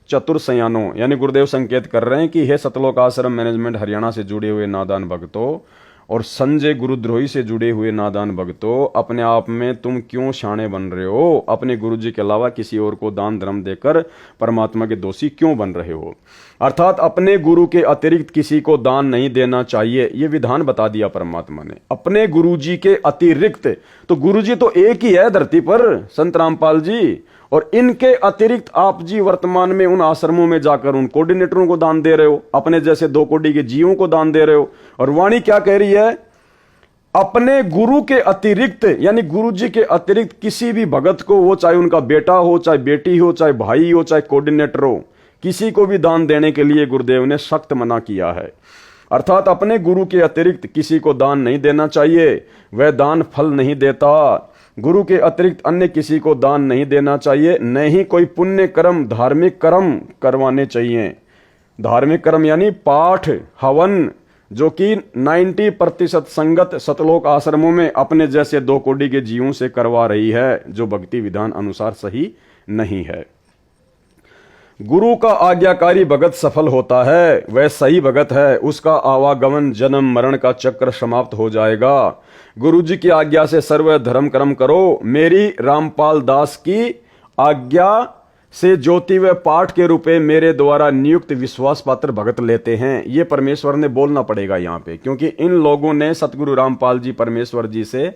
चतुर सयानो। यानी गुरुदेव संकेत कर रहे हैं कि हे सतलोक आश्रम मैनेजमेंट हरियाणा से जुड़े हुए नादान भक्तों, और संजय गुरुद्रोही से जुड़े हुए नादान भक्तों, अपने आप में तुम क्यों शाणे बन रहे हो? अपने गुरु जी के अलावा किसी और को दान धर्म देकर परमात्मा के दोषी क्यों बन रहे हो? अर्थात अपने गुरु के अतिरिक्त किसी को दान नहीं देना चाहिए, यह विधान बता दिया परमात्मा ने। अपने गुरु जी के अतिरिक्त, तो गुरु जी तो एक ही है धरती पर, संत रामपाल जी, और इनके अतिरिक्त आप जी वर्तमान में उन आश्रमों में जाकर उन कोऑर्डिनेटरों को दान दे रहे हो, अपने जैसे 2 कोटि के जीवों को दान दे रहे हो। और वाणी क्या कह रही है? अपने गुरु के अतिरिक्त, यानी गुरु जी के अतिरिक्त किसी भी भगत को, वो चाहे उनका बेटा हो, चाहे बेटी हो, चाहे भाई हो, चाहे कोऑर्डिनेटर हो, किसी को भी दान देने के लिए गुरुदेव ने सख्त मना किया है। अर्थात अपने गुरु के अतिरिक्त किसी को दान नहीं देना चाहिए, वह दान फल नहीं देता। गुरु के अतिरिक्त अन्य किसी को दान नहीं देना चाहिए, न ही कोई पुण्य कर्म, धार्मिक कर्म करवाने चाहिए। धार्मिक कर्म यानी पाठ, हवन, जो कि 90% संगत सतलोक आश्रमों में अपने जैसे 2 कोटि के जीवों से करवा रही है, जो भक्ति विधान अनुसार सही नहीं है। गुरु का आज्ञाकारी भगत सफल होता है, वह सही भगत है, उसका आवागमन जन्म मरण का चक्र समाप्त हो जाएगा। गुरु जी की आज्ञा से सर्व धर्म कर्म करो। मेरी रामपाल दास की आज्ञा से ज्योति व पाठ के रूपे मेरे द्वारा नियुक्त विश्वास पात्र भगत लेते हैं। ये परमेश्वर ने बोलना पड़ेगा यहाँ पे, क्योंकि इन लोगों ने सतगुरु रामपाल जी परमेश्वर जी से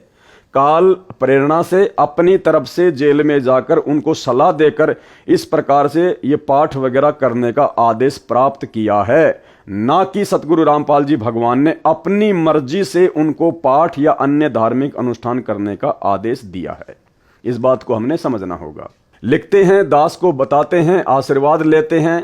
काल प्रेरणा से अपनी तरफ से जेल में जाकर उनको सलाह देकर इस प्रकार से ये पाठ वगैरह करने का आदेश प्राप्त किया है, ना कि सतगुरु रामपाल जी भगवान ने अपनी मर्जी से उनको पाठ या अन्य धार्मिक अनुष्ठान करने का आदेश दिया है। इस बात को हमने समझना होगा। लिखते हैं, दास को बताते हैं, आशीर्वाद लेते हैं,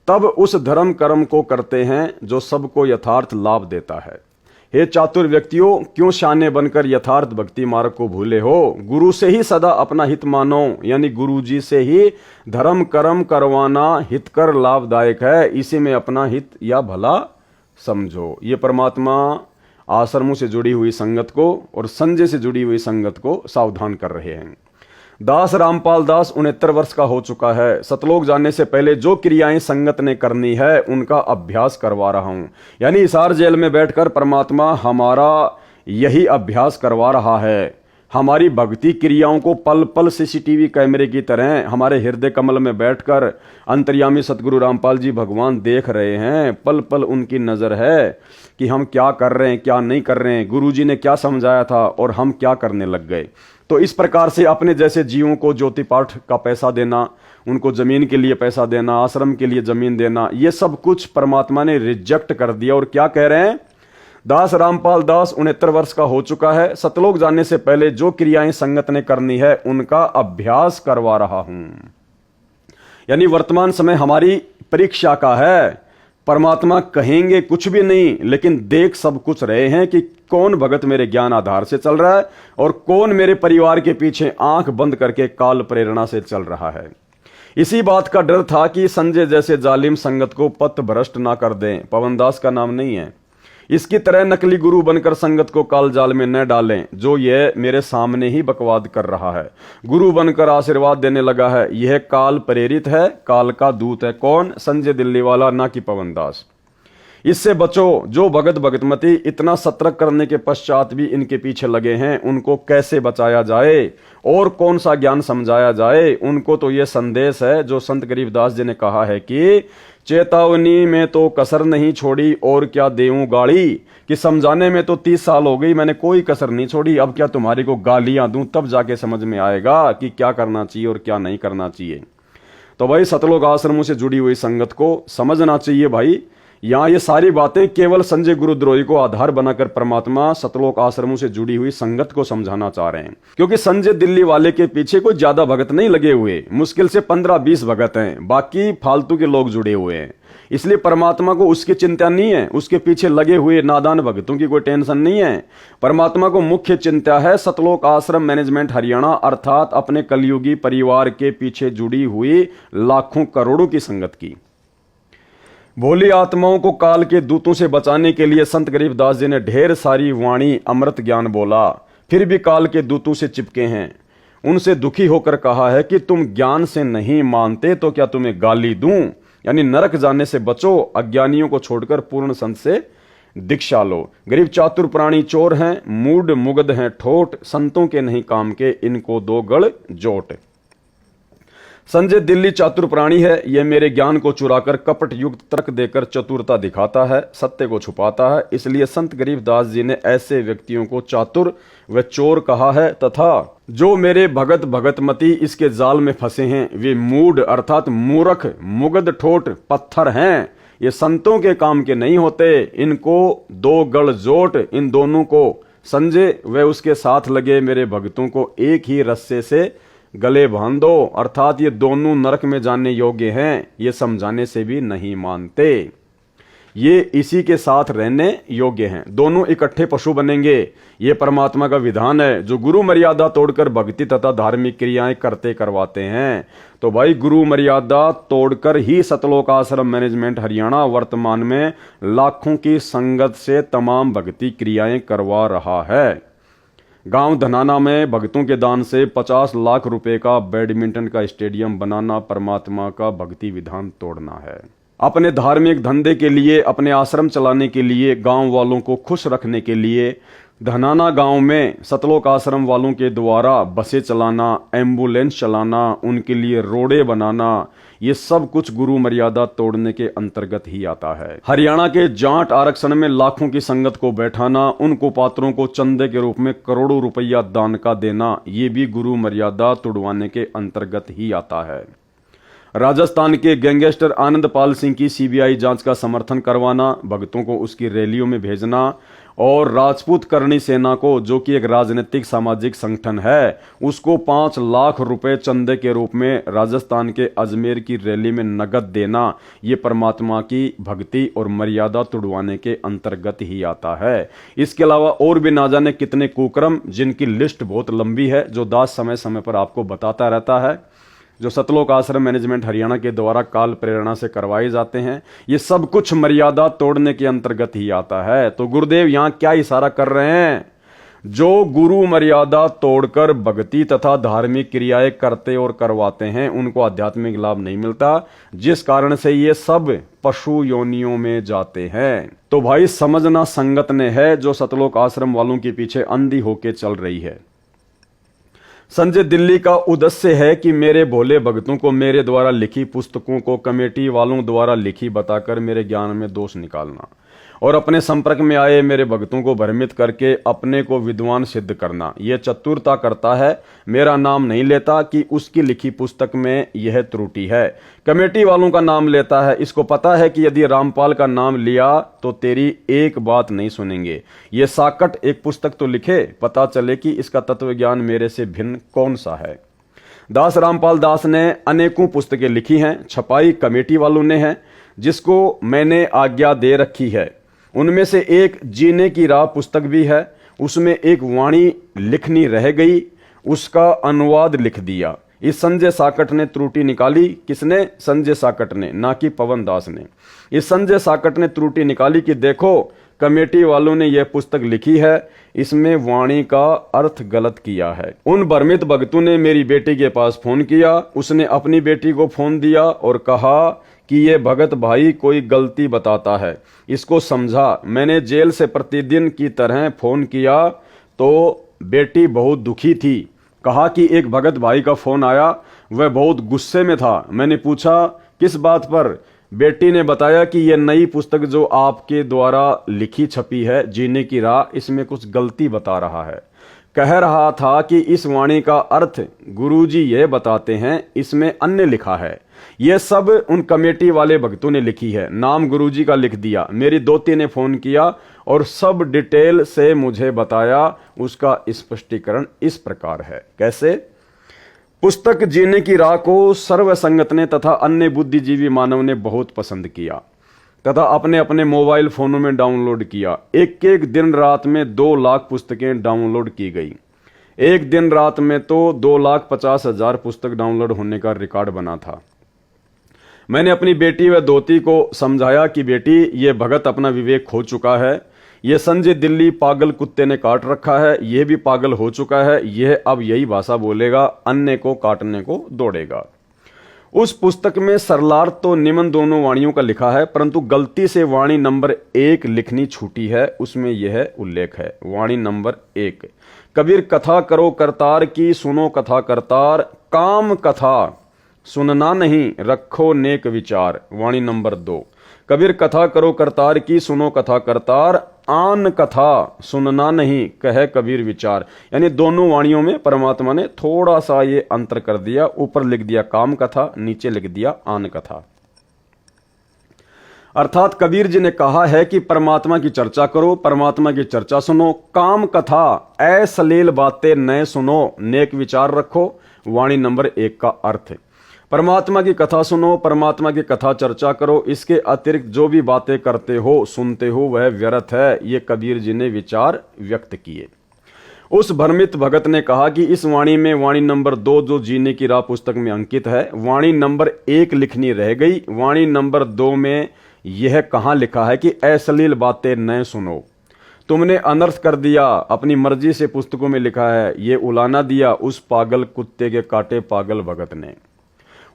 तब उस धर्म कर्म को करते हैं जो सबको यथार्थ लाभ देता है। हे चातुर व्यक्तियों, क्यों शाने बनकर यथार्थ भक्ति मार्ग को भूले हो? गुरु से ही सदा अपना हित मानो, यानी गुरु जी से ही धर्म कर्म करवाना हितकर लाभदायक है, इसी में अपना हित या भला समझो। ये परमात्मा आश्रमों से जुड़ी हुई संगत को और संजय से जुड़ी हुई संगत को सावधान कर रहे हैं। दास रामपाल दास 69 वर्ष का हो चुका है। सतलोक जाने से पहले जो क्रियाएं संगत ने करनी है उनका अभ्यास करवा रहा हूं, यानी हिसार जेल में बैठकर परमात्मा हमारा यही अभ्यास करवा रहा है। हमारी भक्ति क्रियाओं को पल पल सीसीटीवी कैमरे की तरह हमारे हृदय कमल में बैठकर अंतर्यामी सतगुरु रामपाल जी भगवान देख रहे हैं। पल पल उनकी नजर है कि हम क्या कर रहे हैं, क्या नहीं कर रहे हैं, गुरु जी ने क्या समझाया था और हम क्या करने लग गए। तो इस प्रकार से अपने जैसे जीवों को ज्योति पाठ का पैसा देना, उनको जमीन के लिए पैसा देना, आश्रम के लिए जमीन देना, ये सब कुछ परमात्मा ने रिजेक्ट कर दिया। और क्या कह रहे हैं? दास रामपाल दास 69 वर्ष का हो चुका है। सतलोक जाने से पहले जो क्रियाएं संगत ने करनी है उनका अभ्यास करवा रहा हूं, यानी वर्तमान समय हमारी परीक्षा का है। परमात्मा कहेंगे कुछ भी नहीं, लेकिन देख सब कुछ रहे हैं कि कौन भगत मेरे ज्ञान आधार से चल रहा है और कौन मेरे परिवार के पीछे आंख बंद करके काल प्रेरणा से चल रहा है। इसी बात का डर था कि संजय जैसे जालिम संगत को पथ भ्रष्ट ना कर दें। पवनदास का नाम नहीं है। इसकी तरह नकली गुरु बनकर संगत को काल जाल में न डालें, जो यह मेरे सामने ही बकवाद कर रहा है। गुरु बनकर आशीर्वाद देने लगा है, यह काल प्रेरित है, काल का दूत है। कौन? संजय दिल्ली वाला, ना कि पवनदास। इससे बचो। जो भगत भगतमती इतना सतर्क करने के पश्चात भी इनके पीछे लगे हैं, उनको कैसे बचाया जाए और कौन सा ज्ञान समझाया जाए? उनको तो यह संदेश है जो संत गरीबदास जी ने कहा है कि चेतावनी में तो कसर नहीं छोड़ी और क्या देऊं गाली, कि समझाने में तो 30 साल हो गई, मैंने कोई कसर नहीं छोड़ी, अब क्या तुम्हारी को गालियां दूं, तब जाके समझ में आएगा कि क्या करना चाहिए और क्या नहीं करना चाहिए। तो भाई सतलोक आश्रमों से जुड़ी हुई संगत को समझना चाहिए। भाई यहाँ ये सारी बातें केवल संजय गुरुद्रोही को आधार बनाकर परमात्मा सतलोक आश्रमों से जुड़ी हुई संगत को समझाना चाह रहे हैं, क्योंकि संजय दिल्ली वाले के पीछे कोई ज्यादा भगत नहीं लगे हुए, मुश्किल से 15-20 भगत हैं, बाकी फालतू के लोग जुड़े हुए हैं। इसलिए परमात्मा को उसकी चिंता नहीं है, उसके पीछे लगे हुए नादान भक्तों की कोई टेंशन नहीं है। परमात्मा को मुख्य चिंता है सतलोक आश्रम मैनेजमेंट हरियाणा, अर्थात अपने कलयुगी परिवार के पीछे जुड़ी हुई लाखों करोड़ों की संगत की। भोली आत्माओं को काल के दूतों से बचाने के लिए संत गरीबदास जी ने ढेर सारी वाणी अमृत ज्ञान बोला, फिर भी काल के दूतों से चिपके हैं। उनसे दुखी होकर कहा है कि तुम ज्ञान से नहीं मानते तो क्या तुम्हें गाली दूं, यानी नरक जाने से बचो, अज्ञानियों को छोड़कर पूर्ण संत से दीक्षा लो। गरीब चातुर प्राणी चोर हैं, मूड मुगध हैं ठोट, संतों के नहीं काम के, इनको दो गढ़ जोट। संजय दिल्ली चातुर प्राणी है, यह मेरे ज्ञान को चुराकर कपट युक्त तर्क देकर चतुरता दिखाता है, सत्य को छुपाता है। इसलिए संत गरीबदास जी ने ऐसे व्यक्तियों को चातुर व चोर कहा है, तथा जो मेरे भगत भगतमती इसके जाल में फंसे हैं वे मूढ़ अर्थात मूर्ख मुगध ठोट पत्थर हैं, ये संतों के काम के नहीं होते, इनको दो गढ़ जोट। इन दोनों को, संजय व उसके साथ लगे मेरे भक्तों को, एक ही रस्से से गले बांध दो, अर्थात ये दोनों नरक में जाने योग्य हैं, ये समझाने से भी नहीं मानते, ये इसी के साथ रहने योग्य हैं, दोनों इकट्ठे पशु बनेंगे। ये परमात्मा का विधान है जो गुरु मर्यादा तोड़कर भक्ति तथा धार्मिक क्रियाएं करते करवाते हैं। तो भाई गुरु मर्यादा तोड़कर ही सतलोक आश्रम मैनेजमेंट हरियाणा वर्तमान में लाखों की संगत से तमाम भक्ति क्रियाएं करवा रहा है। गांव धनाना में भक्तों के दान से 50 लाख रुपए का बैडमिंटन का स्टेडियम बनाना परमात्मा का भक्ति विधान तोड़ना है। अपने धार्मिक धंधे के लिए, अपने आश्रम चलाने के लिए, गांव वालों को खुश रखने के लिए धनाना गांव में सतलोक आश्रम वालों के द्वारा बसें चलाना, एम्बुलेंस चलाना, उनके लिए रोडे बनाना, ये सब कुछ गुरु मर्यादा तोड़ने के अंतर्गत ही आता है। हरियाणा के जाट आरक्षण में लाखों की संगत को बैठाना, उनको पात्रों को चंदे के रूप में करोड़ों रुपया दान का देना, ये भी गुरु मर्यादा तोड़वाने के अंतर्गत ही आता है। राजस्थान के गैंगस्टर आनंदपाल सिंह की सीबीआई जांच का समर्थन करवाना, भक्तों को उसकी रैलियों में भेजना, और राजपूत करणी सेना को, जो कि एक राजनीतिक सामाजिक संगठन है, उसको 5 लाख रुपए चंदे के रूप में राजस्थान के अजमेर की रैली में नगद देना, ये परमात्मा की भक्ति और मर्यादा तुड़वाने के अंतर्गत ही आता है। इसके अलावा और भी ना जाने कितने कुकर्म, जिनकी लिस्ट बहुत लंबी है, जो दास समय समय पर आपको बताता रहता है, जो सतलोक आश्रम मैनेजमेंट हरियाणा के द्वारा काल प्रेरणा से करवाए जाते हैं, ये सब कुछ मर्यादा तोड़ने के अंतर्गत ही आता है। तो गुरुदेव यहां क्या इशारा कर रहे हैं? जो गुरु मर्यादा तोड़कर भक्ति तथा धार्मिक क्रियाएं करते और करवाते हैं, उनको आध्यात्मिक लाभ नहीं मिलता, जिस कारण से ये सब पशु योनियों में जाते हैं। तो भाई समझना संगत ने है जो सतलोक आश्रम वालों के पीछे अंधी होके चल रही है। संजय दिल्ली का उद्देश्य है कि मेरे भोले भक्तों को मेरे द्वारा लिखी पुस्तकों को कमेटी वालों द्वारा लिखी बताकर मेरे ज्ञान में दोष निकालना, और अपने संपर्क में आए मेरे भक्तों को भ्रमित करके अपने को विद्वान सिद्ध करना। यह चतुरता करता है, मेरा नाम नहीं लेता कि उसकी लिखी पुस्तक में यह त्रुटि है, कमेटी वालों का नाम लेता है। इसको पता है कि यदि रामपाल का नाम लिया तो तेरी एक बात नहीं सुनेंगे। ये साकट एक पुस्तक तो लिखे, पता चले कि इसका तत्व ज्ञान मेरे से भिन्न कौन सा है। दास रामपाल दास ने अनेकों पुस्तकें लिखी हैं, छपाई कमेटी वालों ने है, जिसको मैंने आज्ञा दे रखी है। उनमें से एक जीने की राह पुस्तक भी है, उसमें एक वाणी लिखनी रह गई, उसका अनुवाद लिख दिया। इस संजय साकट ने त्रुटि निकाली। किसने? संजय साकट ने, ना कि पवन दास ने। इस संजय साकट ने त्रुटि निकाली कि देखो कमेटी वालों ने यह पुस्तक लिखी है, इसमें वाणी का अर्थ गलत किया है। उन भ्रमित भक्तों ने मेरी बेटी के पास फोन किया, उसने अपनी बेटी को फोन दिया और कहा कि ये भगत भाई कोई गलती बताता है, इसको समझा। मैंने जेल से प्रतिदिन की तरह फोन किया तो बेटी बहुत दुखी थी। कहा कि एक भगत भाई का फोन आया, वह बहुत गुस्से में था। मैंने पूछा किस बात पर? बेटी ने बताया कि यह नई पुस्तक जो आपके द्वारा लिखी छपी है, जीने की राह, इसमें कुछ गलती बता रहा है। कह रहा था कि इस वाणी का अर्थ गुरुजी यह बताते हैं, इसमें अन्य लिखा है। यह सब उन कमेटी वाले भक्तों ने लिखी है, नाम गुरुजी का लिख दिया। मेरी दोती ने फोन किया और सब डिटेल से मुझे बताया। उसका स्पष्टीकरण इस प्रकार है। कैसे? पुस्तक जीने की राह को सर्व संगत ने तथा अन्य बुद्धिजीवी मानव ने बहुत पसंद किया तथा अपने अपने मोबाइल फोनों में डाउनलोड किया। एक एक दिन रात में 2 लाख पुस्तकें डाउनलोड की गई। एक दिन रात में तो 2,50,000 पुस्तक डाउनलोड होने का रिकॉर्ड बना था। मैंने अपनी बेटी व दोती को समझाया कि बेटी, ये भगत अपना विवेक खो चुका है, ये संजय दिल्ली पागल कुत्ते ने काट रखा है, यह भी पागल हो चुका है, यह अब यही भाषा बोलेगा, अन्य को काटने को दौड़ेगा। उस पुस्तक में सरलार्थ तो निम्न दोनों वाणियों का लिखा है, परंतु गलती से वाणी नंबर 1 लिखनी छूटी है। उसमें यह उल्लेख है, वाणी नंबर 1, कबीर कथा करो करतार की, सुनो कथा करतार, काम कथा सुनना नहीं रखो नेक विचार। वाणी नंबर 2, कबीर कथा करो करतार की, सुनो कथा करतार, आन कथा सुनना नहीं कहे कबीर विचार। यानी दोनों वाणियों में परमात्मा ने थोड़ा सा ये अंतर कर दिया, ऊपर लिख दिया काम कथा, नीचे लिख दिया आन कथा। अर्थात कबीर जी ने कहा है कि परमात्मा की चर्चा करो, परमात्मा की चर्चा सुनो, काम कथा अश्लील बातें न सुनो, नेक विचार रखो। वाणी नंबर 1 का अर्थ, परमात्मा की कथा सुनो, परमात्मा की कथा चर्चा करो, इसके अतिरिक्त जो भी बातें करते हो सुनते हो वह व्यर्थ है। ये कबीर जी ने विचार व्यक्त किए। उस भ्रमित भगत ने कहा कि इस वाणी में वाणी नंबर 2 जो जीने की राह पुस्तक में अंकित है, वाणी नंबर 1 लिखनी रह गई। वाणी नंबर 2 में यह कहां लिखा है कि अश्लील बातें न सुनो। तुमने अनर्थ कर दिया, अपनी मर्जी से पुस्तकों में लिखा है, ये उलाना दिया उस पागल कुत्ते के काटे पागल भगत ने।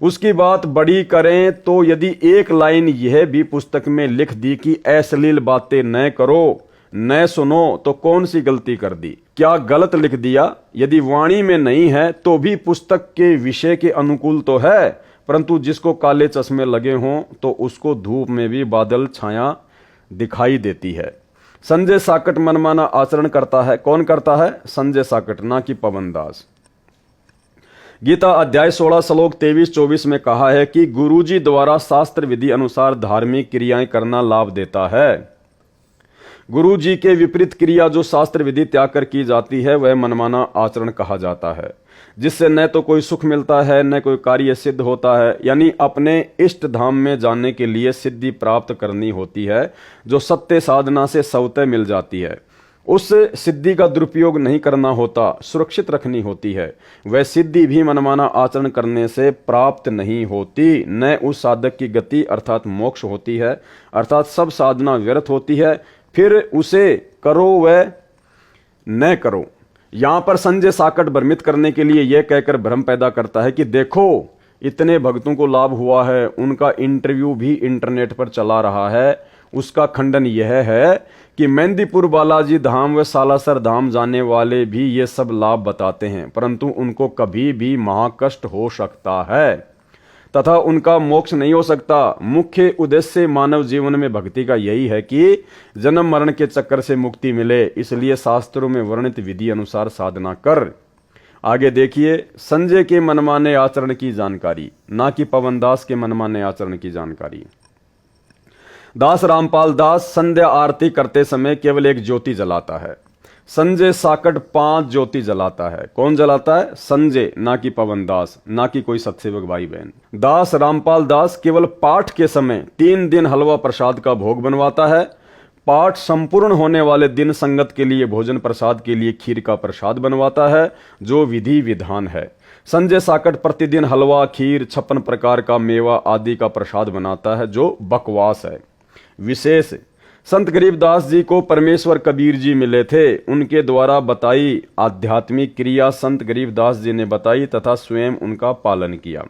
उसकी बात बड़ी करें तो यदि एक लाइन यह भी पुस्तक में लिख दी कि अश्लील बातें न करो न सुनो, तो कौन सी गलती कर दी, क्या गलत लिख दिया? यदि वाणी में नहीं है तो भी पुस्तक के विषय के अनुकूल तो है, परंतु जिसको काले चश्मे लगे हों तो उसको धूप में भी बादल छाया दिखाई देती है। संजय साकट मनमाना आचरण करता है। कौन करता है? संजय साकट, ना कि पवन दास। गीता अध्याय 16 श्लोक 23-24 में कहा है कि गुरुजी द्वारा शास्त्र विधि अनुसार धार्मिक क्रियाएं करना लाभ देता है। गुरुजी के विपरीत क्रिया जो शास्त्र विधि त्याग कर की जाती है वह मनमाना आचरण कहा जाता है, जिससे न तो कोई सुख मिलता है न कोई कार्य सिद्ध होता है। यानी अपने इष्ट धाम में जाने के लिए सिद्धि प्राप्त करनी होती है, जो सत्य साधना से स्वतः मिल जाती है। उस सिद्धि का दुरुपयोग नहीं करना होता, सुरक्षित रखनी होती है। वह सिद्धि भी मनमाना आचरण करने से प्राप्त नहीं होती, न उस साधक की गति अर्थात मोक्ष होती है, अर्थात सब साधना व्यर्थ होती है। फिर उसे करो व न करो। यहां पर संजय साकट भ्रमित करने के लिए यह कहकर भ्रम पैदा करता है कि देखो इतने भक्तों को लाभ हुआ है, उनका इंटरव्यू भी इंटरनेट पर चला रहा है। उसका खंडन यह है कि मेहंदीपुर बालाजी धाम व सालासर धाम जाने वाले भी ये सब लाभ बताते हैं, परंतु उनको कभी भी महाकष्ट हो सकता है तथा उनका मोक्ष नहीं हो सकता। मुख्य उद्देश्य मानव जीवन में भक्ति का यही है कि जन्म मरण के चक्कर से मुक्ति मिले, इसलिए शास्त्रों में वर्णित विधि अनुसार साधना कर। आगे देखिए संजय के मनमाने आचरण की जानकारी, ना कि पवन दास के मनमाने आचरण की जानकारी। दास रामपाल दास संध्या आरती करते समय केवल एक ज्योति जलाता है। संजय साकट 5 ज्योति जलाता है। कौन जलाता है? संजय, ना कि पवन दास, ना कि कोई सत्सेवक भाई बहन। दास रामपाल दास केवल पाठ के समय 3 दिन हलवा प्रसाद का भोग बनवाता है। पाठ संपूर्ण होने वाले दिन संगत के लिए भोजन प्रसाद के लिए खीर का प्रसाद बनवाता है, जो विधि विधान है। संजय साकट प्रतिदिन हलवा, खीर, 56 प्रकार का मेवा आदि का प्रसाद बनाता है, जो बकवास है। विशेष संत गरीबदास जी को परमेश्वर कबीर जी मिले थे, उनके द्वारा बताई आध्यात्मिक क्रिया संत गरीबदास जी ने बताई तथा स्वयं उनका पालन किया।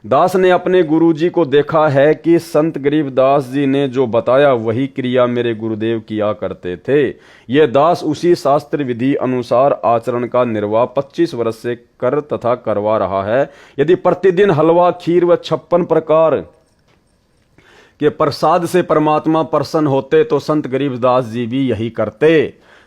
दास ने अपने गुरु जी को देखा है कि संत गरीबदास जी ने जो बताया वही क्रिया मेरे गुरुदेव किया करते थे। यह दास उसी शास्त्र विधि अनुसार आचरण का निर्वाह 25 वर्ष से कर तथा करवा रहा है। यदि प्रतिदिन हलवा, खीर व 56 प्रकार के प्रसाद से परमात्मा प्रसन्न होते तो संत गरीबदास जी भी यही करते।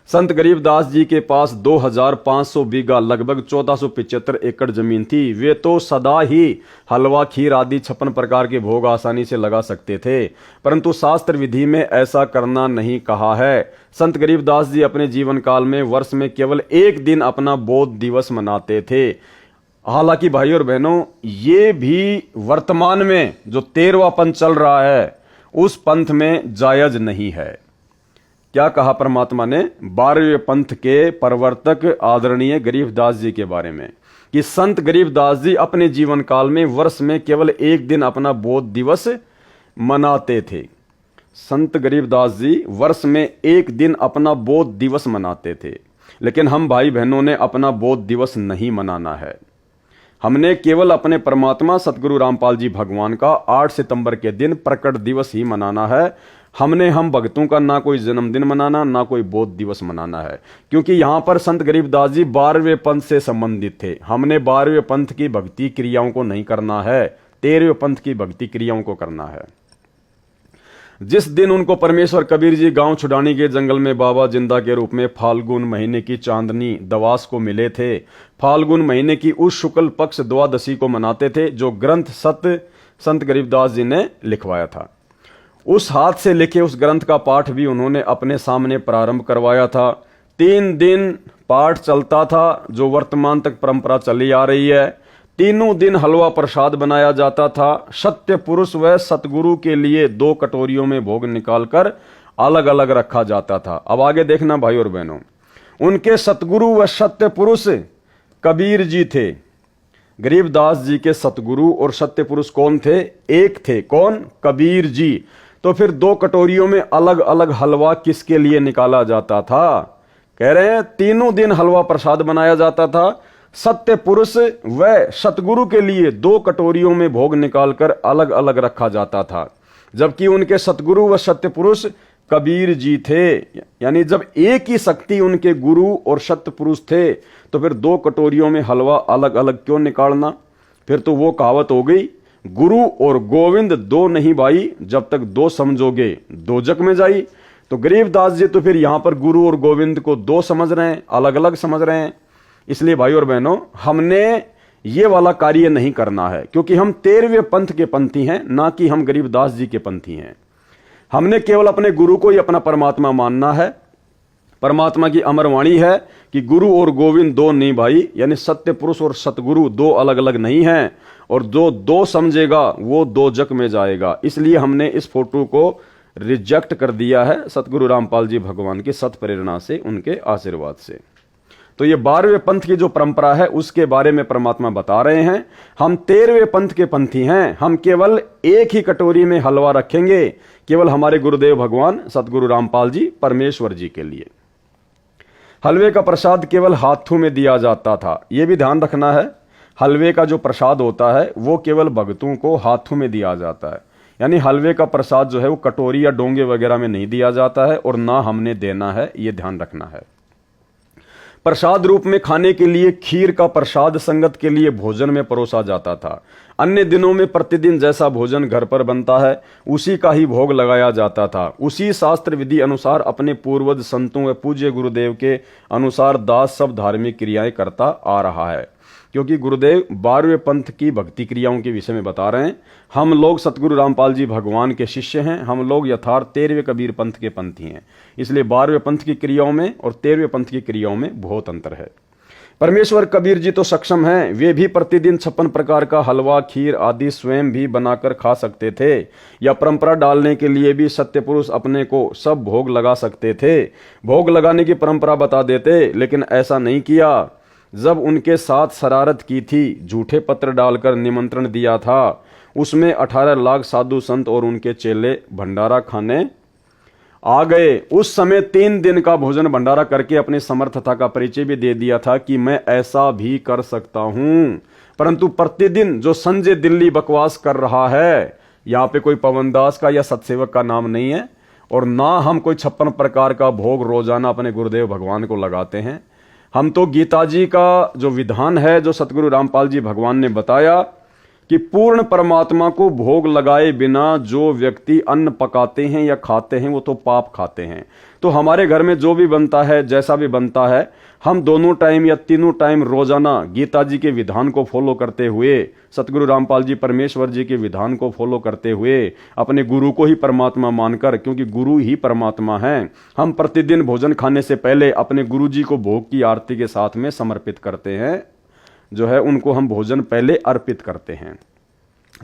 संत गरीबदास जी के पास 2500 बीघा लगभग 1475 एकड़ जमीन थी। वे तो सदा ही हलवा, खीर आदि 56 प्रकार के भोग आसानी से लगा सकते थे, परंतु शास्त्र विधि में ऐसा करना नहीं कहा है। संत गरीबदास जी अपने जीवन काल में वर्ष में केवल एक दिन अपना बोध दिवस मनाते थे। हालांकि भाई और बहनों, ये भी वर्तमान में जो 13वां पंथ चल रहा है उस पंथ में जायज नहीं है। क्या कहा परमात्मा ने 12वें पंथ के प्रवर्तक आदरणीय गरीबदास जी के बारे में कि संत गरीबदास जी अपने जीवन काल में वर्ष में केवल एक दिन अपना बोध दिवस मनाते थे। संत गरीबदास जी वर्ष में एक दिन अपना बोध दिवस मनाते थे, लेकिन हम भाई बहनों ने अपना बोध दिवस नहीं मनाना है। हमने केवल अपने परमात्मा सतगुरु रामपाल जी भगवान का 8 सितंबर के दिन प्रकट दिवस ही मनाना है। हम भक्तों का ना कोई जन्मदिन मनाना, ना कोई बोध दिवस मनाना है, क्योंकि यहाँ पर संत गरीबदास जी 12वें पंथ से संबंधित थे। हमने 12वें पंथ की भक्ति क्रियाओं को नहीं करना है, 13वें पंथ की भक्ति क्रियाओं को करना है। जिस दिन उनको परमेश्वर कबीर जी गांव छुड़ानी के जंगल में बाबा जिंदा के रूप में फाल्गुन महीने की चांदनी दवास को मिले थे, फाल्गुन महीने की उस शुक्ल पक्ष द्वादशी को मनाते थे, जो ग्रंथ संत गरीबदास जी ने लिखवाया था। उस हाथ से लिखे उस ग्रंथ का पाठ भी उन्होंने अपने सामने प्रारंभ करवाया था। 3 दिन पाठ चलता था, जो वर्तमान तक परंपरा चली आ रही है। तीनों दिन हलवा प्रसाद बनाया जाता था। सत्य पुरुष व सतगुरु के लिए 2 कटोरियों में भोग निकालकर अलग अलग रखा जाता था। अब आगे देखना भाई और बहनों, उनके सतगुरु व सत्य पुरुष कबीर जी थे। गरीबदास जी के सतगुरु और सत्य पुरुष कौन थे? एक थे। कौन? कबीर जी। तो फिर 2 कटोरियों में अलग अलग हलवा किसके लिए निकाला जाता था? कह रहे हैं तीनों दिन हलवा प्रसाद बनाया जाता था। सत्य पुरुष व सतगुरु के लिए 2 कटोरियों में भोग निकालकर अलग अलग रखा जाता था, जबकि उनके सतगुरु व सत्य पुरुष कबीर जी थे। यानी जब एक ही शक्ति उनके गुरु और सत्य पुरुष थे, तो फिर 2 कटोरियों में हलवा अलग अलग क्यों निकालना? फिर तो वो कहावत हो गई, गुरु और गोविंद 2 नहीं भाई, जब तक 2 समझोगे 2 जग में जाई। तो गरीबदास जी तो फिर यहां पर गुरु और गोविंद को 2 समझ रहे हैं, अलग अलग समझ रहे हैं। इसलिए भाई और बहनों, हमने ये वाला कार्य नहीं करना है, क्योंकि हम 13वें पंथ के पंथी हैं, ना कि हम गरीबदास जी के पंथी हैं। हमने केवल अपने गुरु को ही अपना परमात्मा मानना है। परमात्मा की अमर वाणी है कि गुरु और गोविंद 2 नहीं भाई, यानी सत्य पुरुष और सतगुरु 2 अलग अलग नहीं हैं, और जो 2 समझेगा वो 2 जग में जाएगा। इसलिए हमने इस फोटो को रिजेक्ट कर दिया है सतगुरु रामपाल जी भगवान की सत प्रेरणा से, उनके आशीर्वाद से। तो ये 12वें पंथ की जो परंपरा है उसके बारे में परमात्मा बता रहे हैं। हम 13वें पंथ के पंथी हैं। हम केवल एक ही कटोरी में हलवा रखेंगे, केवल हमारे गुरुदेव भगवान सतगुरु रामपाल जी परमेश्वर जी के लिए। हलवे का प्रसाद केवल हाथों में दिया जाता था। यह भी ध्यान रखना है, हलवे का जो प्रसाद होता है वो केवल भक्तों को हाथों में दिया जाता है। यानी हलवे का प्रसाद जो है वो कटोरी या डोंगे वगैरह में नहीं दिया जाता है, और ना हमने देना है, ये ध्यान रखना है। प्रसाद रूप में खाने के लिए खीर का प्रसाद संगत के लिए भोजन में परोसा जाता था। अन्य दिनों में प्रतिदिन जैसा भोजन घर पर बनता है उसी का ही भोग लगाया जाता था। उसी शास्त्र विधि अनुसार अपने पूर्वज संतों व पूज्य गुरुदेव के अनुसार दास सब धार्मिक क्रियाएं करता आ रहा है। क्योंकि गुरुदेव 12वें पंथ की भक्ति क्रियाओं के विषय में बता रहे हैं। हम लोग सतगुरु रामपाल जी भगवान के शिष्य हैं। हम लोग यथार्थ 13वें कबीर पंथ के पंथी हैं। इसलिए 12वें पंथ की क्रियाओं में और 13वें पंथ की क्रियाओं में बहुत अंतर है। परमेश्वर कबीर जी तो सक्षम हैं, वे भी प्रतिदिन 56 प्रकार का हलवा खीर आदि स्वयं भी बनाकर खा सकते थे, या परंपरा डालने के लिए भी सत्य पुरुष अपने को सब भोग लगा सकते थे। भोग लगाने की परंपरा बता देते, लेकिन ऐसा नहीं किया। जब उनके साथ शरारत की थी, झूठे पत्र डालकर निमंत्रण दिया था, उसमें 18 लाख साधु संत और उनके चेले भंडारा खाने आ गए। उस समय 3 दिन का भोजन भंडारा करके अपनी समर्थता का परिचय भी दे दिया था कि मैं ऐसा भी कर सकता हूं। परंतु प्रतिदिन जो संजय दिल्ली बकवास कर रहा है, यहाँ पे कोई पवनदास का या सतसेवक का नाम नहीं है, और ना हम कोई 56 प्रकार का भोग रोजाना अपने गुरुदेव भगवान को लगाते हैं। हम तो गीता जी का जो विधान है, जो सतगुरु रामपाल जी भगवान ने बताया कि पूर्ण परमात्मा को भोग लगाए बिना जो व्यक्ति अन्न पकाते हैं या खाते हैं वो तो पाप खाते हैं। तो हमारे घर में जो भी बनता है, जैसा भी बनता है, हम दोनों टाइम या तीनों टाइम रोजाना गीता जी के विधान को फॉलो करते हुए, सतगुरु रामपाल जी परमेश्वर जी के विधान को फॉलो करते हुए, अपने गुरु को ही परमात्मा मानकर, क्योंकि गुरु ही परमात्मा हैं, हम प्रतिदिन भोजन खाने से पहले अपने गुरु जी को भोग की आरती के साथ में समर्पित करते हैं। जो है उनको हम भोजन पहले अर्पित करते हैं।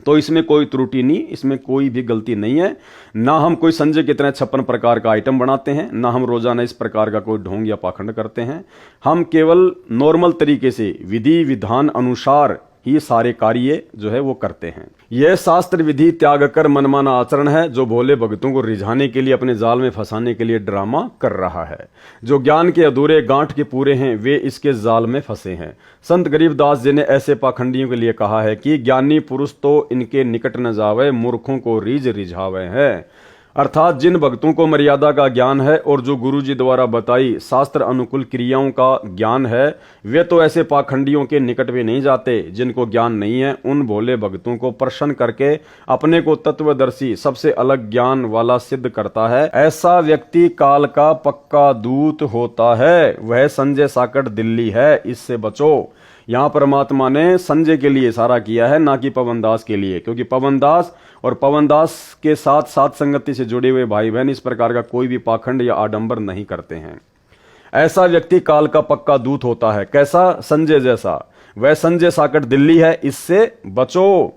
तो इसमें कोई त्रुटि नहीं, इसमें कोई भी गलती नहीं है। ना हम कोई संजय की तरह 56 प्रकार का आइटम बनाते हैं, ना हम रोजाना इस प्रकार का कोई ढोंग या पाखंड करते हैं। हम केवल नॉर्मल तरीके से विधि विधान अनुसार ही सारे कार्य जो है वो करते हैं। यह शास्त्र विधि त्याग कर मनमाना आचरण है जो भोले भक्तों को रिझाने के लिए, अपने जाल में फंसाने के लिए ड्रामा कर रहा है। जो ज्ञान के अधूरे गांठ के पूरे हैं वे इसके जाल में फंसे हैं। संत गरीबदास जी ने ऐसे पाखंडियों के लिए कहा है कि ज्ञानी पुरुष तो इनके निकट न जावे, मूर्खों को रीझ रिझावे है। अर्थात जिन भक्तों को मर्यादा का ज्ञान है और जो गुरु जी द्वारा बताई शास्त्र अनुकूल क्रियाओं का ज्ञान है, वे तो ऐसे पाखंडियों के निकट भी नहीं जाते। जिनको ज्ञान नहीं है उन भोले भक्तों को प्रसन्न करके अपने को तत्वदर्शी, सबसे अलग ज्ञान वाला सिद्ध करता है। ऐसा व्यक्ति काल का पक्का दूत होता है। वह संजय साकट दिल्ली है, इससे बचो। यहां परमात्मा ने संजय के लिए इशारा किया है, ना कि पवनदास के लिए, क्योंकि पवनदास और पवनदास के साथ साथ संगति से जुड़े हुए भाई बहन इस प्रकार का कोई भी पाखंड या आडंबर नहीं करते हैं। ऐसा व्यक्ति काल का पक्का दूत होता है। कैसा? संजय जैसा। वह संजय साकट दिल्ली है, इससे बचो।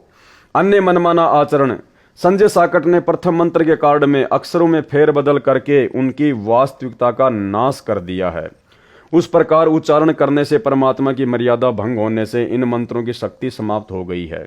अन्य मनमाना आचरण। संजय साकट ने प्रथम मंत्र के कार्ड में अक्षरों में फेरबदल करके उनकी वास्तविकता का नाश कर दिया है। उस प्रकार उच्चारण करने से परमात्मा की मर्यादा भंग होने से इन मंत्रों की शक्ति समाप्त हो गई है।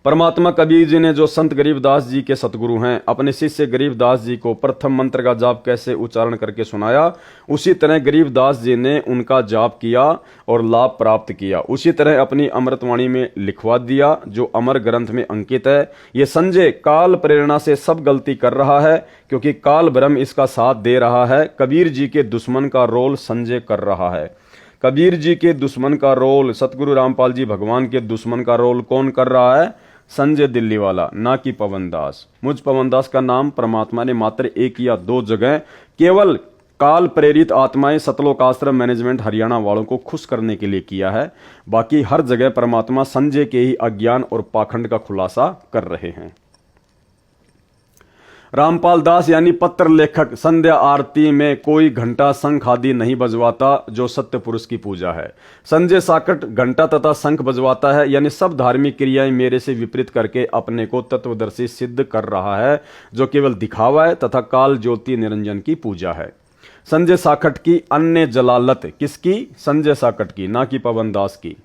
परमात्मा कबीर जी ने, जो संत गरीबदास जी के सतगुरु हैं, अपने शिष्य गरीबदास जी को प्रथम मंत्र का जाप कैसे उच्चारण करके सुनाया, उसी तरह गरीबदास जी ने उनका जाप किया और लाभ प्राप्त किया। उसी तरह अपनी अमृतवाणी में लिखवा दिया जो अमर ग्रंथ में अंकित है। ये संजय काल प्रेरणा से सब गलती कर रहा है क्योंकि काल ब्रह्म इसका साथ दे रहा है। कबीर जी के दुश्मन का रोल संजय कर रहा है। कबीर जी के दुश्मन का रोल, सतगुरु रामपाल जी भगवान के दुश्मन का रोल कौन कर रहा है? संजय दिल्ली वाला, ना कि पवनदास। मुझ पवनदास का नाम परमात्मा ने मात्र एक या दो जगह केवल काल प्रेरित आत्माएं सतलोक आश्रम मैनेजमेंट हरियाणा वालों को खुश करने के लिए किया है। बाकी हर जगह परमात्मा संजय के ही अज्ञान और पाखंड का खुलासा कर रहे हैं। रामपाल दास यानी पत्र लेखक संध्या आरती में कोई घंटा शंख आदि नहीं बजवाता जो सत्य पुरुष की पूजा है। संजय साकट घंटा तथा शंख बजवाता है, यानी सब धार्मिक क्रियाएं मेरे से विपरीत करके अपने को तत्वदर्शी सिद्ध कर रहा है, जो केवल दिखावा है तथा काल ज्योति निरंजन की पूजा है। संजय साकट की अन्य जलालत। किसकी? संजय साकट की, ना कि पवनदास की।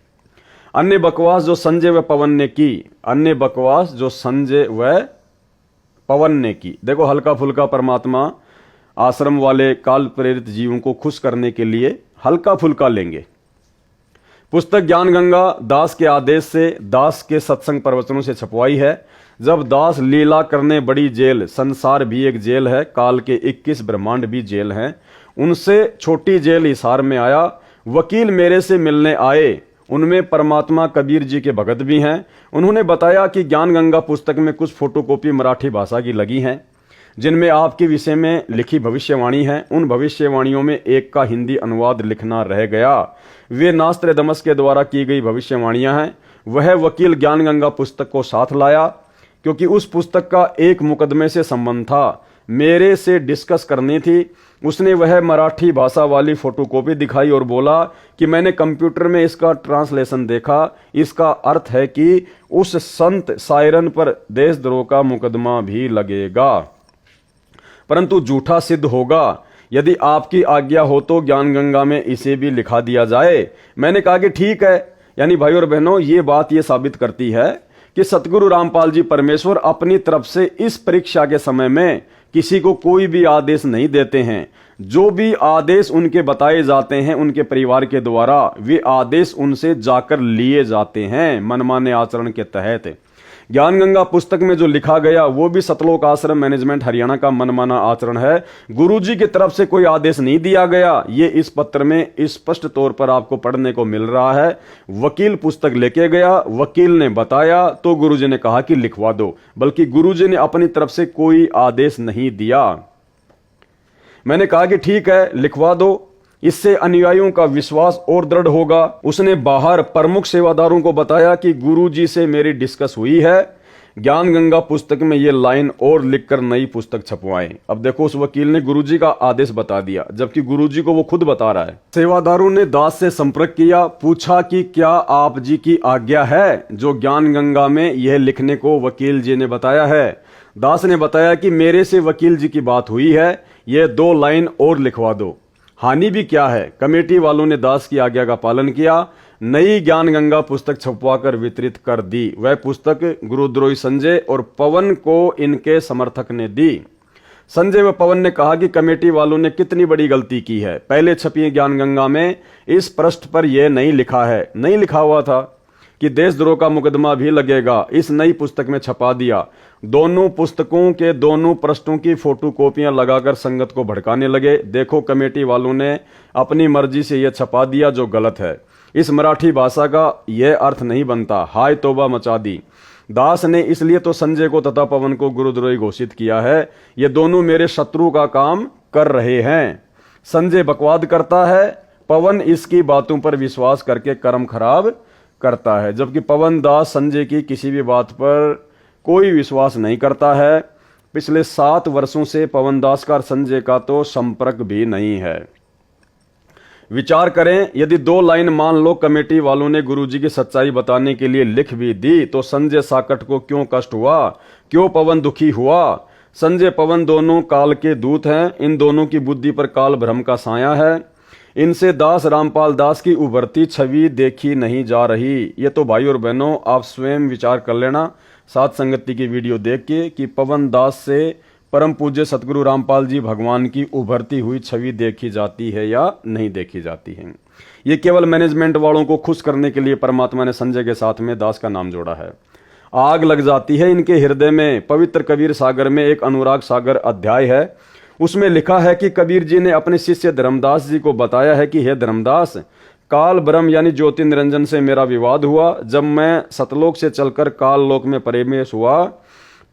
अन्य बकवास जो संजय व पवन ने की, अन्य बकवास जो संजय व पवन ने की। देखो, हल्का फुल्का परमात्मा आश्रम वाले काल प्रेरित जीवों को खुश करने के लिए हल्का फुल्का लेंगे। पुस्तक ज्ञान गंगा दास के आदेश से दास के सत्संग प्रवचनों से छपवाई है। जब दास लीला करने बड़ी जेल, संसार भी एक जेल है, काल के 21 ब्रह्मांड भी जेल हैं, उनसे छोटी जेल हिसार में आया। वकील मेरे से मिलने आए, उनमें परमात्मा कबीर जी के भगत भी हैं। उन्होंने बताया कि ज्ञान गंगा पुस्तक में कुछ फोटोकॉपी मराठी भाषा की लगी हैं जिनमें आपके विषय में लिखी भविष्यवाणी है। उन भविष्यवाणियों में एक का हिंदी अनुवाद लिखना रह गया। वे नास्ट्रेदमस के द्वारा की गई भविष्यवाणियां हैं। वह वकील ज्ञान गंगा पुस्तक को साथ लाया क्योंकि उस पुस्तक का एक मुकदमे से संबंध था, मेरे से डिस्कस करनी थी। उसने वह मराठी भाषा वाली फोटोकॉपी दिखाई और बोला कि मैंने कंप्यूटर में इसका ट्रांसलेशन देखा। इसका अर्थ है कि उस संत सायरन पर देशद्रोह का मुकदमा भी लगेगा, परंतु झूठा सिद्ध होगा। यदि आपकी आज्ञा हो तो ज्ञान गंगा में इसे भी लिखा दिया जाए। मैंने कहा कि ठीक है। यानी भाई और बहनों, ये बात ये साबित करती है कि सतगुरु रामपाल जी परमेश्वर अपनी तरफ से इस परीक्षा के समय में किसी को कोई भी आदेश नहीं देते हैं। जो भी आदेश उनके बताए जाते हैं उनके परिवार के द्वारा, वे आदेश उनसे जाकर लिए जाते हैं मनमाने आचरण के तहत। ज्ञान गंगा पुस्तक में जो लिखा गया वो भी सतलोक आश्रम मैनेजमेंट हरियाणा का मनमाना आचरण है। गुरुजी की तरफ से कोई आदेश नहीं दिया गया। ये इस पत्र में स्पष्ट तौर पर आपको पढ़ने को मिल रहा है। वकील पुस्तक लेके गया, वकील ने बताया तो गुरुजी ने कहा कि लिखवा दो, बल्कि गुरुजी ने अपनी तरफ से कोई आदेश नहीं दिया। मैंने कहा कि ठीक है, लिखवा दो, इससे अनुयायियों का विश्वास और दृढ़ होगा। उसने बाहर प्रमुख सेवादारों को बताया कि गुरुजी से मेरी डिस्कस हुई है, ज्ञान गंगा पुस्तक में ये लाइन और लिखकर नई पुस्तक छपवाएं। अब देखो, उस वकील ने गुरुजी का आदेश बता दिया जबकि गुरुजी को वो खुद बता रहा है। सेवादारों ने दास से संपर्क किया, पूछा कि क्या आप जी की आज्ञा है जो ज्ञान गंगा में यह लिखने को वकील जी ने बताया है। दास ने बताया कि मेरे से वकील जी की बात हुई है, यह 2 लाइन और लिखवा दो। हानि भी क्या है। कमेटी वालों ने दास की आज्ञा का पालन किया। नई ज्ञान गंगा पुस्तक छपवाकर वितरित कर दी। वह पुस्तक गुरुद्रोही संजय और पवन को इनके समर्थक ने दी। संजय व पवन ने कहा कि कमेटी वालों ने कितनी बड़ी गलती की है। पहले छपी ज्ञान गंगा में इस पृष्ठ पर यह नहीं लिखा है, नहीं लिखा हुआ था कि देशद्रोह का मुकदमा भी लगेगा। इस नई पुस्तक में छपा दिया। दोनों पुस्तकों के दोनों पृष्ठों की फोटोकॉपियां लगाकर संगत को भड़काने लगे। देखो, कमेटी वालों ने अपनी मर्जी से यह छपा दिया जो गलत है। इस मराठी भाषा का यह अर्थ नहीं बनता। हाय तौबा मचा दी। दास ने इसलिए तो संजय को तथा पवन को गुरुद्रोही घोषित किया है। ये दोनों मेरे शत्रु का काम कर रहे हैं। संजय बकवाद करता है, पवन इसकी बातों पर विश्वास करके कर्म खराब करता है। जबकि पवन दास संजय की किसी भी बात पर कोई विश्वास नहीं करता है। पिछले 7 वर्षों से पवन दास का और संजय का तो संपर्क भी नहीं है। विचार करें, यदि 2 लाइन मान लो कमेटी वालों ने गुरुजी की सच्चाई बताने के लिए लिख भी दी तो संजय साकट को क्यों कष्ट हुआ, क्यों पवन दुखी हुआ। संजय पवन दोनों काल के दूत हैं। इन दोनों की बुद्धि पर काल भ्रम का साया है। इनसे दास रामपाल दास की उभरती छवि देखी नहीं जा रही। ये तो भाई और बहनों आप स्वयं विचार कर लेना सात संगति की वीडियो देख के कि पवन दास से परम पूज्य सतगुरु रामपाल जी भगवान की उभरती हुई छवि देखी जाती है या नहीं देखी जाती है। ये केवल मैनेजमेंट वालों को खुश करने के लिए परमात्मा ने संजय के साथ में दास का नाम जोड़ा है। आग लग जाती है इनके हृदय में। पवित्र कबीर सागर में एक अनुराग सागर अध्याय है, उसमें लिखा है कि कबीर जी ने अपने शिष्य धर्मदास जी को बताया है कि हे धर्मदास, काल ब्रह्म यानी ज्योति निरंजन से मेरा विवाद हुआ। जब मैं सतलोक से चलकर काल लोक में प्रवेश हुआ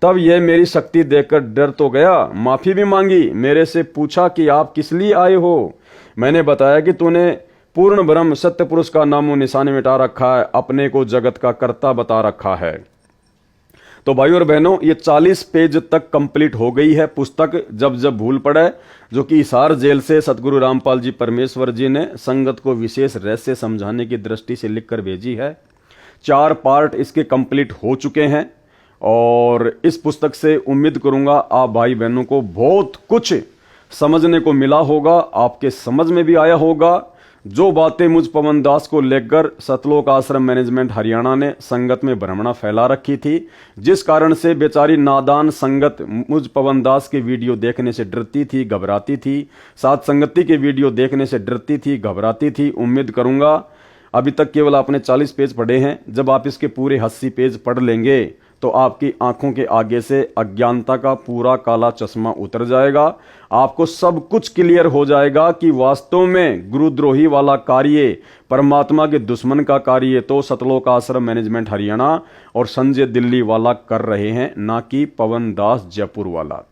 तब यह मेरी शक्ति देखकर डर तो गया, माफी भी मांगी। मेरे से पूछा कि आप किस लिए आए हो। मैंने बताया कि तूने पूर्ण ब्रह्म सत्य पुरुष का नामो निशान मिटा रखा है, अपने को जगत का कर्ता बता रखा है। तो भाइयों और बहनों, ये 40 पेज तक कंप्लीट हो गई है पुस्तक। जब जब भूल पड़े, जो कि हिसार जेल से सतगुरु रामपाल जी परमेश्वर जी ने संगत को विशेष रहस्य समझाने की दृष्टि से लिखकर भेजी है। 4 पार्ट इसके कंप्लीट हो चुके हैं और इस पुस्तक से उम्मीद करूंगा आप भाई बहनों को बहुत कुछ समझने को मिला होगा, आपके समझ में भी आया होगा। जो बातें मुझ पवन दास को लेकर सतलोक आश्रम मैनेजमेंट हरियाणा ने संगत में भ्रमणा फैला रखी थी, जिस कारण से बेचारी नादान संगत मुझ पवन दास के वीडियो देखने से डरती थी, घबराती थी, साथ संगति के वीडियो देखने से डरती थी, घबराती थी। उम्मीद करूंगा अभी तक केवल आपने 40 पेज पढ़े हैं। जब आप इसके पूरे 80 पेज पढ़ लेंगे तो आपकी आंखों के आगे से अज्ञानता का पूरा काला चश्मा उतर जाएगा। आपको सब कुछ क्लियर हो जाएगा कि वास्तव में गुरुद्रोही वाला कार्य, परमात्मा के दुश्मन का कार्य तो सतलोक आश्रम मैनेजमेंट हरियाणा और संजय दिल्ली वाला कर रहे हैं, ना कि पवन दास जयपुर वाला।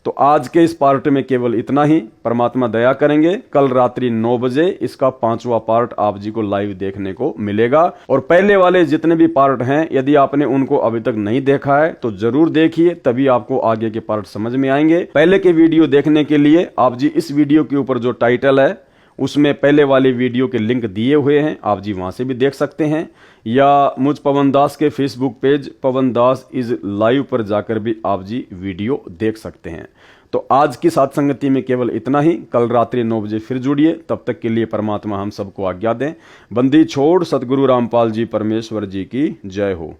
तो आज के इस पार्ट में केवल इतना ही। परमात्मा दया करेंगे, कल रात्रि 9 बजे इसका 5वां पार्ट आप जी को लाइव देखने को मिलेगा। और पहले वाले जितने भी पार्ट हैं, यदि आपने उनको अभी तक नहीं देखा है तो जरूर देखिए, तभी आपको आगे के पार्ट समझ में आएंगे। पहले के वीडियो देखने के लिए आप जी इस वीडियो के ऊपर जो टाइटल है उसमें पहले वाले वीडियो के लिंक दिए हुए हैं, आप जी वहां से भी देख सकते हैं, या मुझ पवन दास के Facebook page Pawan Das is live पर जाकर भी आप जी वीडियो देख सकते हैं। तो आज की साथ संगति में केवल इतना ही। कल रात्रि 9 बजे फिर जुड़िए। तब तक के लिए परमात्मा हम सबको आज्ञा दें। बंदी छोड़ सतगुरु रामपाल जी परमेश्वर जी की जय हो।